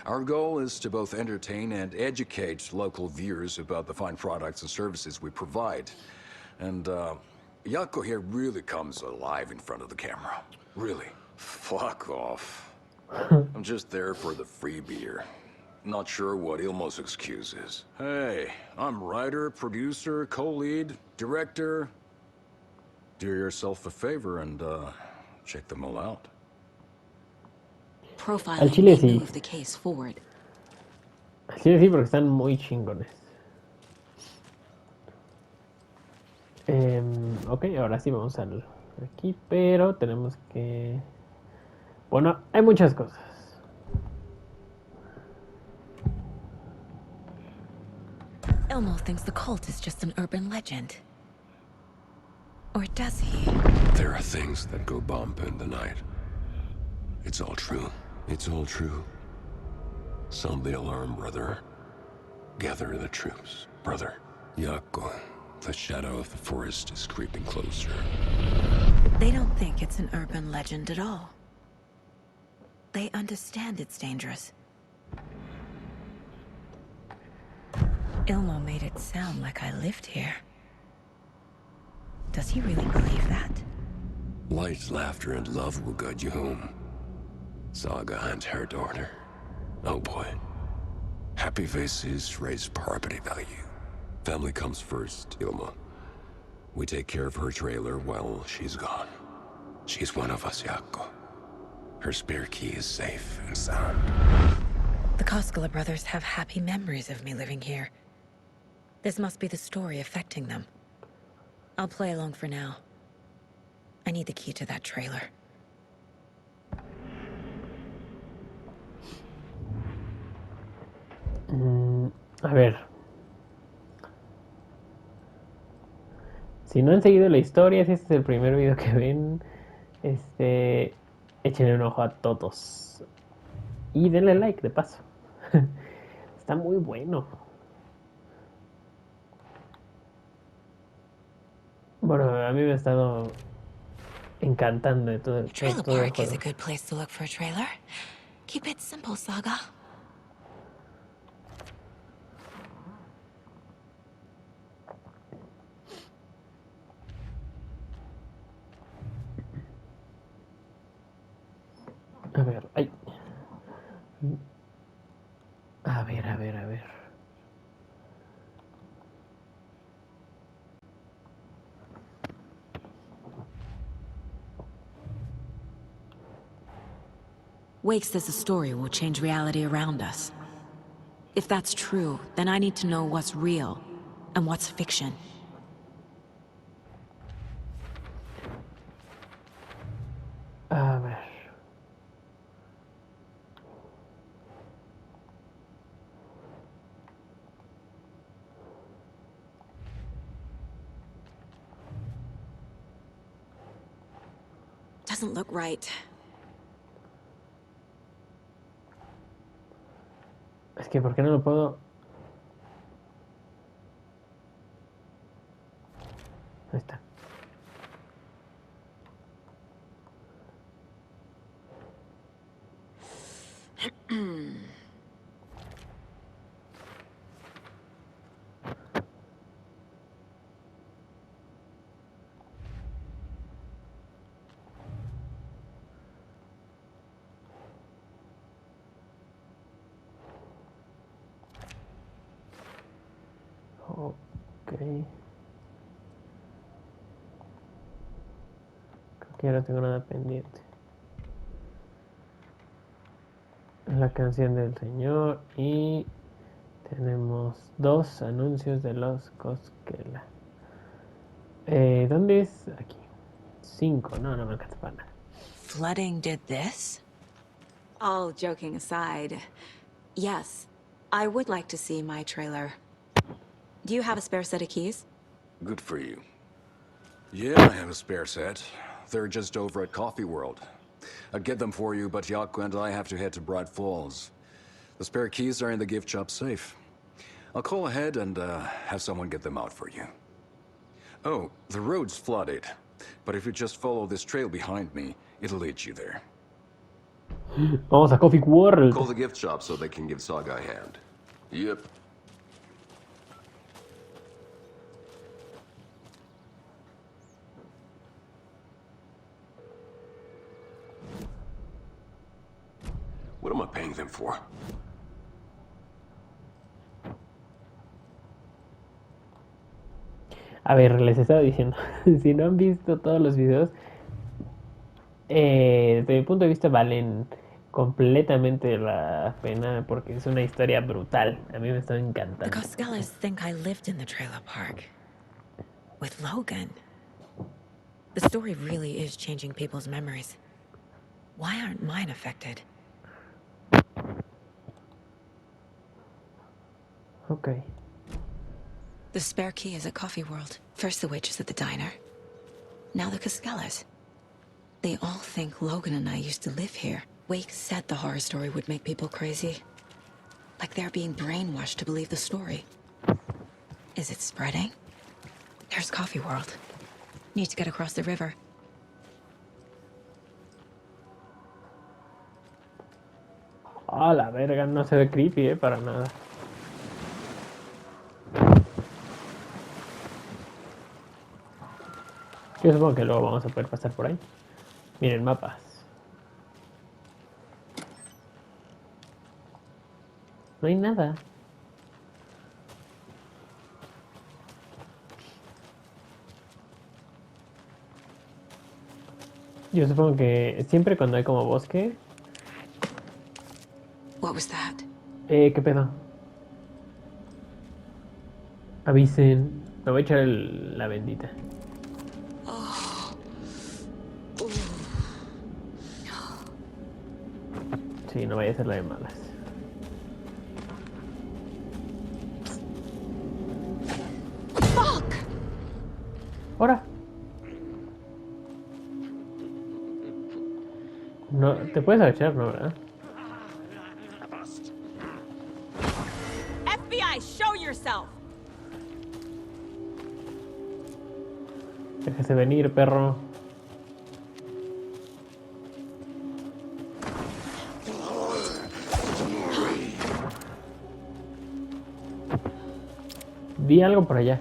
Our goal is to both entertain and educate local viewers about the fine products and services we provide. And, Yako here really comes alive in front of the camera. Really. Fuck off. I'm just there for the free beer. Not sure what Ilmo's excuse is. Hey, I'm writer, producer, co-lead, director. Do yourself a favor and, check them all out. Al Profiling chile may sí. move the case forward. Al chile sí, porque están muy chingones. Ok, ahora sí vamos al aquí, pero tenemos que... Bueno, hay muchas cosas. Ilmo thinks the cult is just an urban legend. Or does he? There are things that go bump in the night. It's all true. It's all true. Sound the alarm, brother. Gather the troops, brother. Yako, the shadow of the forest is creeping closer. They don't think it's an urban legend at all. They understand it's dangerous. Ilmo made it sound like I lived here. Does he really believe that? Light, laughter, and love will guide you home. Saga and her daughter. Oh boy. Happy faces raise property value. Family comes first, Ilma. We take care of her trailer while she's gone. She's one of us, Yako. Her spare key is safe and sound. The Koskela brothers have happy memories of me living here. This must be the story affecting them. I'll play along for now. I need the key to that trailer. A ver. Si no han seguido la historia, si este es el primer video que ven, échenle un ojo a todos. Y denle like de paso. Está muy bueno. Bueno, a mí me ha estado encantando de todo, Trailer todo el park is juego. a good place to look for a trailer. Keep it simple, Saga. A ver, ay. A ver, a ver, a ver. Wake says the story will change reality around us. If that's true, then I need to know what's real and what's fiction. A ver. Doesn't look right. Es que, ¿por qué no lo puedo? Ahí está. Ok. Creo que ya no tengo nada pendiente. La canción del señor y tenemos 2 anuncios de los Cosquela. ¿Dónde es? Aquí. 5. No, no me alcanza para nada. Flooding did this? All joking aside, yes, I would like to see my trailer. Do you have a spare set of keys? Good for you. Yeah, I have a spare set. They're just over at Coffee World. I'd get them for you, but Yaku and I have to head to Bright Falls. The spare keys are in the gift shop safe. I'll call ahead and have someone get them out for you. Oh, the road's flooded, but if you just follow this trail behind me, it'll lead you there. Vamos a Coffee World. Call the gift shop so they can give Saga a hand. Yep. What am I paying them for? A ver, les estaba diciendo, si no han visto todos los videos, desde mi punto de vista valen completamente la pena porque es una historia brutal. A mí me está The encantando. Coskellas think I lived in the trailer park. With Logan. The story really is changing people's memories. Why aren't mine affected? Ok. The spare key is at Coffee World. First the waitress at the diner. Now the Coskellas. They all think Logan and I used to live here. Wake said the horror story would make people crazy. Like they're being brainwashed to believe the story. Is it spreading? There's Coffee World. Need to get across the river. Ah, la verga, no se ve creepy, para nada. Yo supongo que luego vamos a poder pasar por ahí. Miren, mapas. No hay nada. Yo supongo que siempre cuando hay como bosque... What was that? ¿Qué pedo? Avisen. Me voy a echar la bendita. Sí, no vaya a ser la de malas. Fuck! ¡Hora! No, te puedes agachar, ¿no? ¿Verdad? FBI, show yourself. Déjese venir, perro. Vi algo por allá.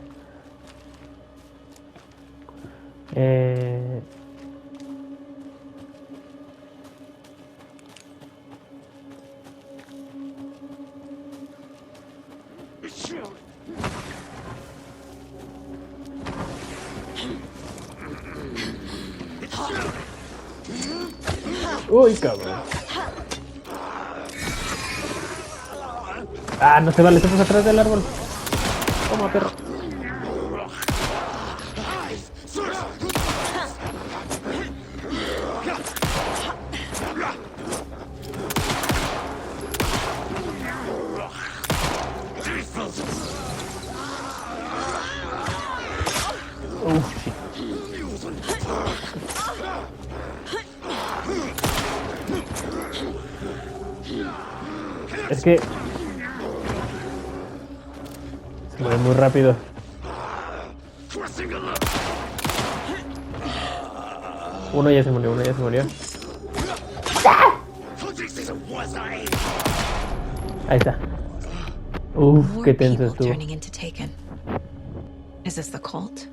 Uy, cabrón. Ah, no se vale, estamos atrás del árbol. Toma, perro. Es que se mueve muy rápido. Uno ya se murió, uno ya se murió. Ahí está. Uf, qué tenso estuvo. Turning into Taken. Is this the cult?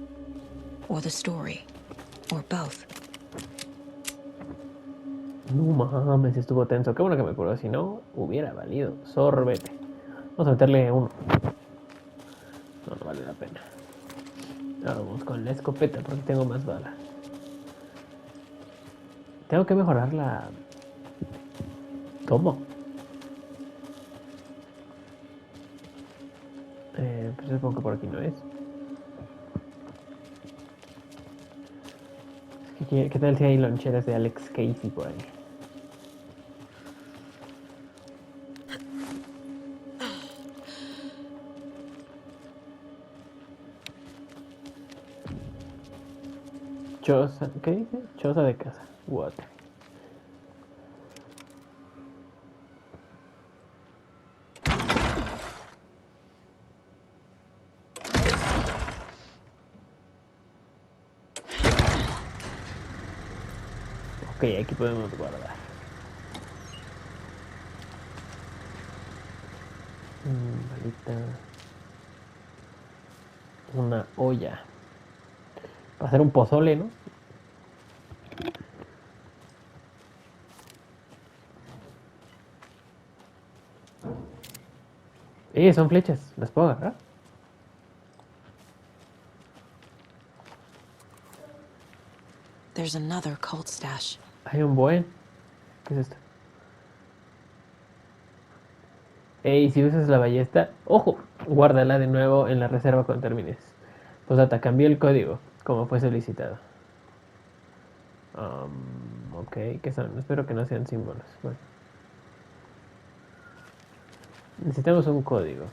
Or the story? Or both? No mames, estuvo tenso. Qué bueno que me curó, si no, hubiera valido sorbete. Vamos a meterle uno. No, no vale la pena. Ahora vamos con la escopeta porque tengo más balas. Tengo que mejorar la... ¿Cómo? Pues supongo que por aquí no es. ¿Qué tal si hay loncheras de Alex Casey por ahí? Choza, ¿qué dice? Choza de casa. Watery. Ok, aquí podemos guardar. Balita. Una olla. Para hacer un pozole, ¿no? Son flechas. ¿Las puedo agarrar? There's another cult stash. Hay un buen. ¿Qué es esto? Si usas la ballesta, ojo, guárdala de nuevo en la reserva cuando termines. Posdata, cambié el código, como fue solicitado. Ok, ¿qué son? Espero que no sean símbolos. Bueno. Necesitamos un código.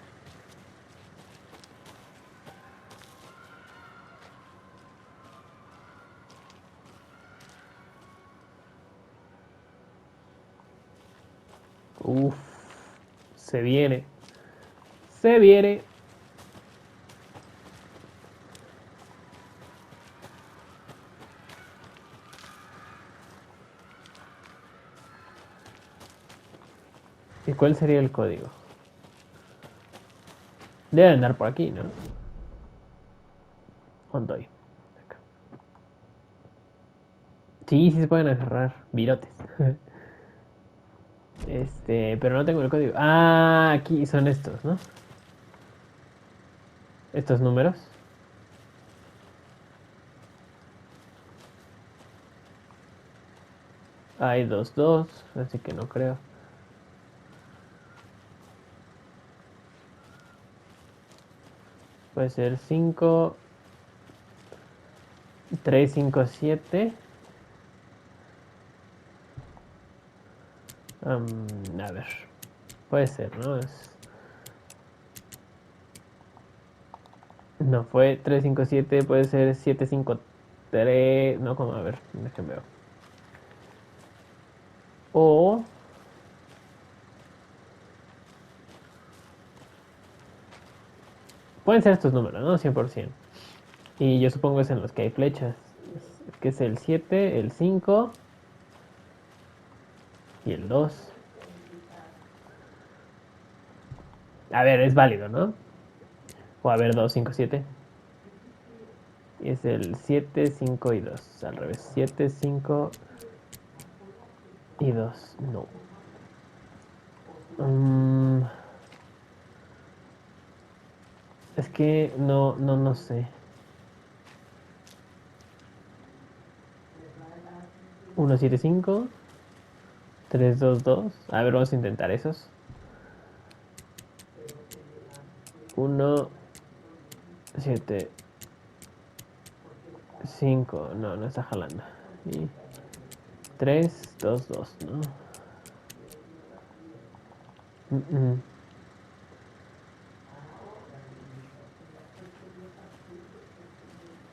Uf, se viene. Se viene. ¿Y cuál sería el código? Debe andar por aquí, ¿no? ¿Dónde estoy? Acá. Sí, sí se pueden agarrar virotes. Pero no tengo el código. Ah, aquí son estos, ¿no? Estos números. Hay 2, así que no creo. Puede ser 5, 3, 5, 7. A ver. Puede ser, ¿no? No, fue 3, 5, 7. Puede ser 7, 5, 3. No, como a ver, déjenme ver. O pueden ser estos números, ¿no? 100%. Y yo supongo es en los que hay flechas. Que es el 7, el 5 y el 2. A ver, es válido, ¿no? O a ver, 2, 5, 7. Es el 7, 5 y 2. Al revés. 7, 5 y 2. No. Es que no sé. 1, 7, 5. 3, 2, 2. A ver, vamos a intentar esos. 1, 7, 5. No está jalando. Y 3, 2, 2, ¿no?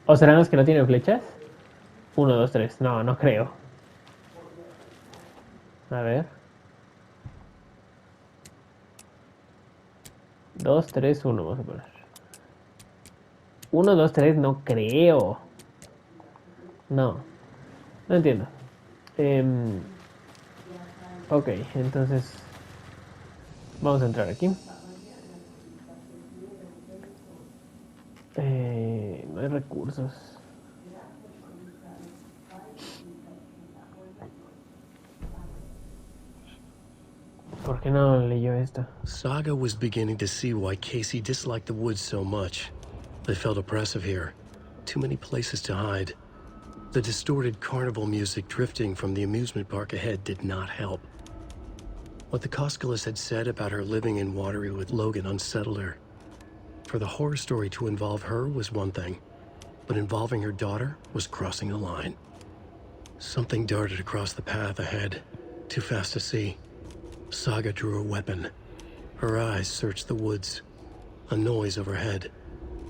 ¿O serán los que no tienen flechas? 1, 2, 3. No creo. A ver. 2, 3, 1. Vamos a poner. 1, 2, 3. No creo. No entiendo. Ok, entonces vamos a entrar aquí. No hay recursos. ¿Por qué no leyó esto? Saga was beginning to see why Casey disliked the woods so much. They felt oppressive here. Too many places to hide. The distorted carnival music drifting from the amusement park ahead did not help. What the Koskalas had said about her living in Watery with Logan unsettled her. For the horror story to involve her was one thing, but involving her daughter was crossing a line. Something darted across the path ahead, too fast to see. Saga drew her weapon. Her eyes searched the woods. A noise overhead.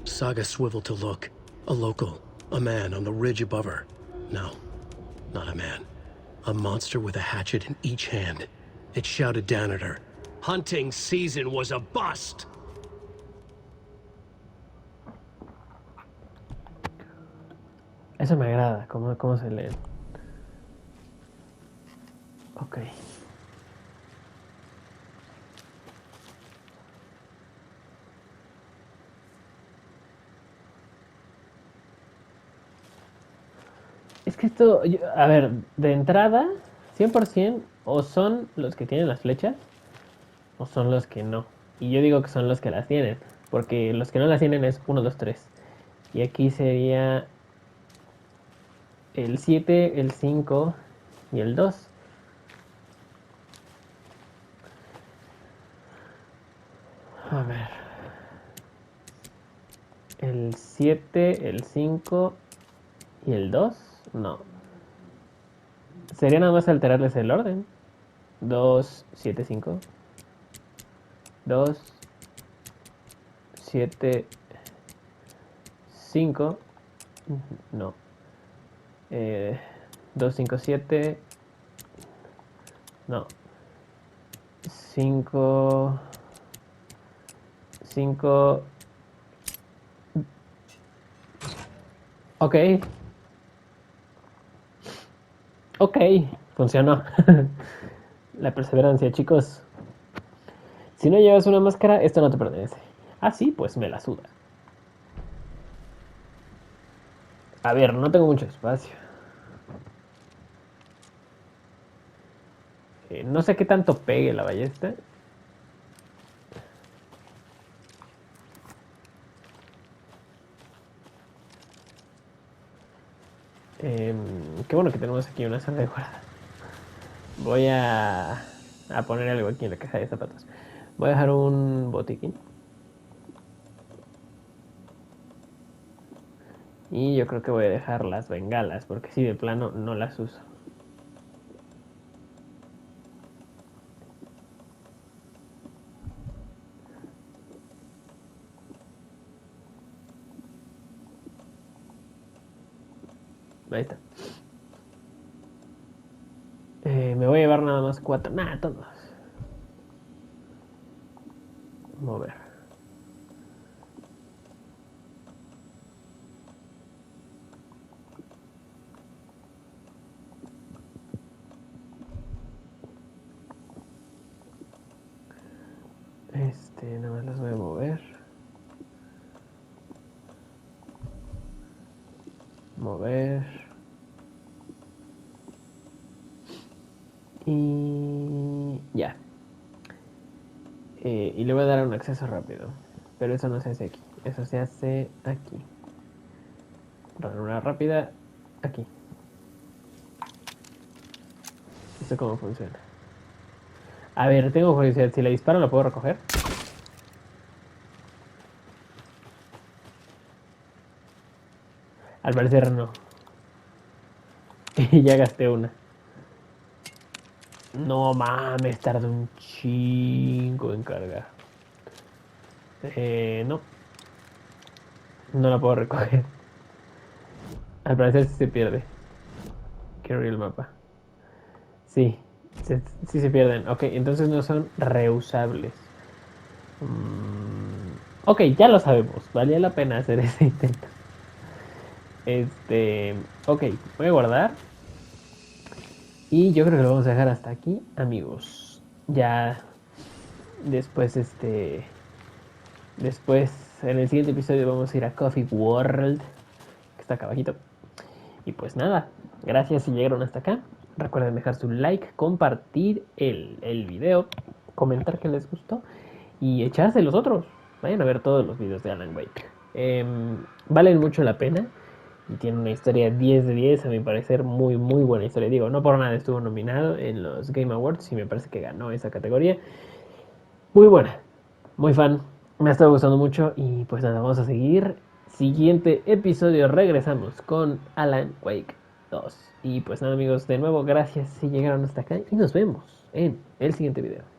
Saga swiveled to look. A local. A man on the ridge above her. No, not a man. A monster with a hatchet in each hand. It shouted down at her. Hunting season was a bust! Eso me agrada, cómo se lee. Ok. Es que esto, a ver, de entrada, 100% o son los que tienen las flechas o son los que no. Y yo digo que son los que las tienen, porque los que no las tienen es 1, 2, 3. Y aquí sería el 7, el 5 y el 2. A ver. El 7, el 5 y el 2. No. Sería nada más alterarles el orden. 2, 7, 5. 2, 7, 5. No. 2, 5, 7. No. 5. 5. Ok. Ok. Funcionó. La perseverancia, chicos. Si no llevas una máscara, esto no te pertenece. Ah, sí, pues me la suda. A ver, no tengo mucho espacio. No sé qué tanto pegue la ballesta. Qué bueno que tenemos aquí una sala de guarda. Voy a poner algo aquí en la caja de zapatos. Voy a dejar un botiquín. Y yo creo que voy a dejar las bengalas, porque si de plano no las uso. Ahí está. Me voy a llevar nada más 4. Nada, todos. Mover. Nada más las voy a mover. Mover. Y ya. Y le voy a dar un acceso rápido. Pero eso no se hace aquí. Eso se hace aquí. Ranura rápida. Aquí. ¿Esto cómo funciona? A ver, tengo curiosidad. Si le disparo, ¿lo puedo recoger? Al parecer no. Y ya gasté una. No mames, tarda un chingo en cargar. No. No la puedo recoger. Al parecer sí se pierde. Quiero abrir el mapa. Sí, sí se pierden. Ok, entonces no son reusables. Ok, ya lo sabemos. Valía la pena hacer ese intento. Ok, voy a guardar. Y yo creo que lo vamos a dejar hasta aquí, amigos. Ya después, después, en el siguiente episodio vamos a ir a Coffee World, que está acá abajito. Y pues nada, gracias si llegaron hasta acá. Recuerden dejar su like, compartir el video, comentar que les gustó y echarse los otros. Vayan a ver todos los videos de Alan Wake. Valen mucho la pena. Y tiene una historia 10 de 10, a mi parecer, muy muy buena historia. Digo, no por nada estuvo nominado en los Game Awards y me parece que ganó esa categoría. Muy buena, muy fan, me ha estado gustando mucho y pues nada, vamos a seguir. Siguiente episodio, regresamos con Alan Wake 2. Y pues nada amigos, de nuevo gracias si llegaron hasta acá y nos vemos en el siguiente video.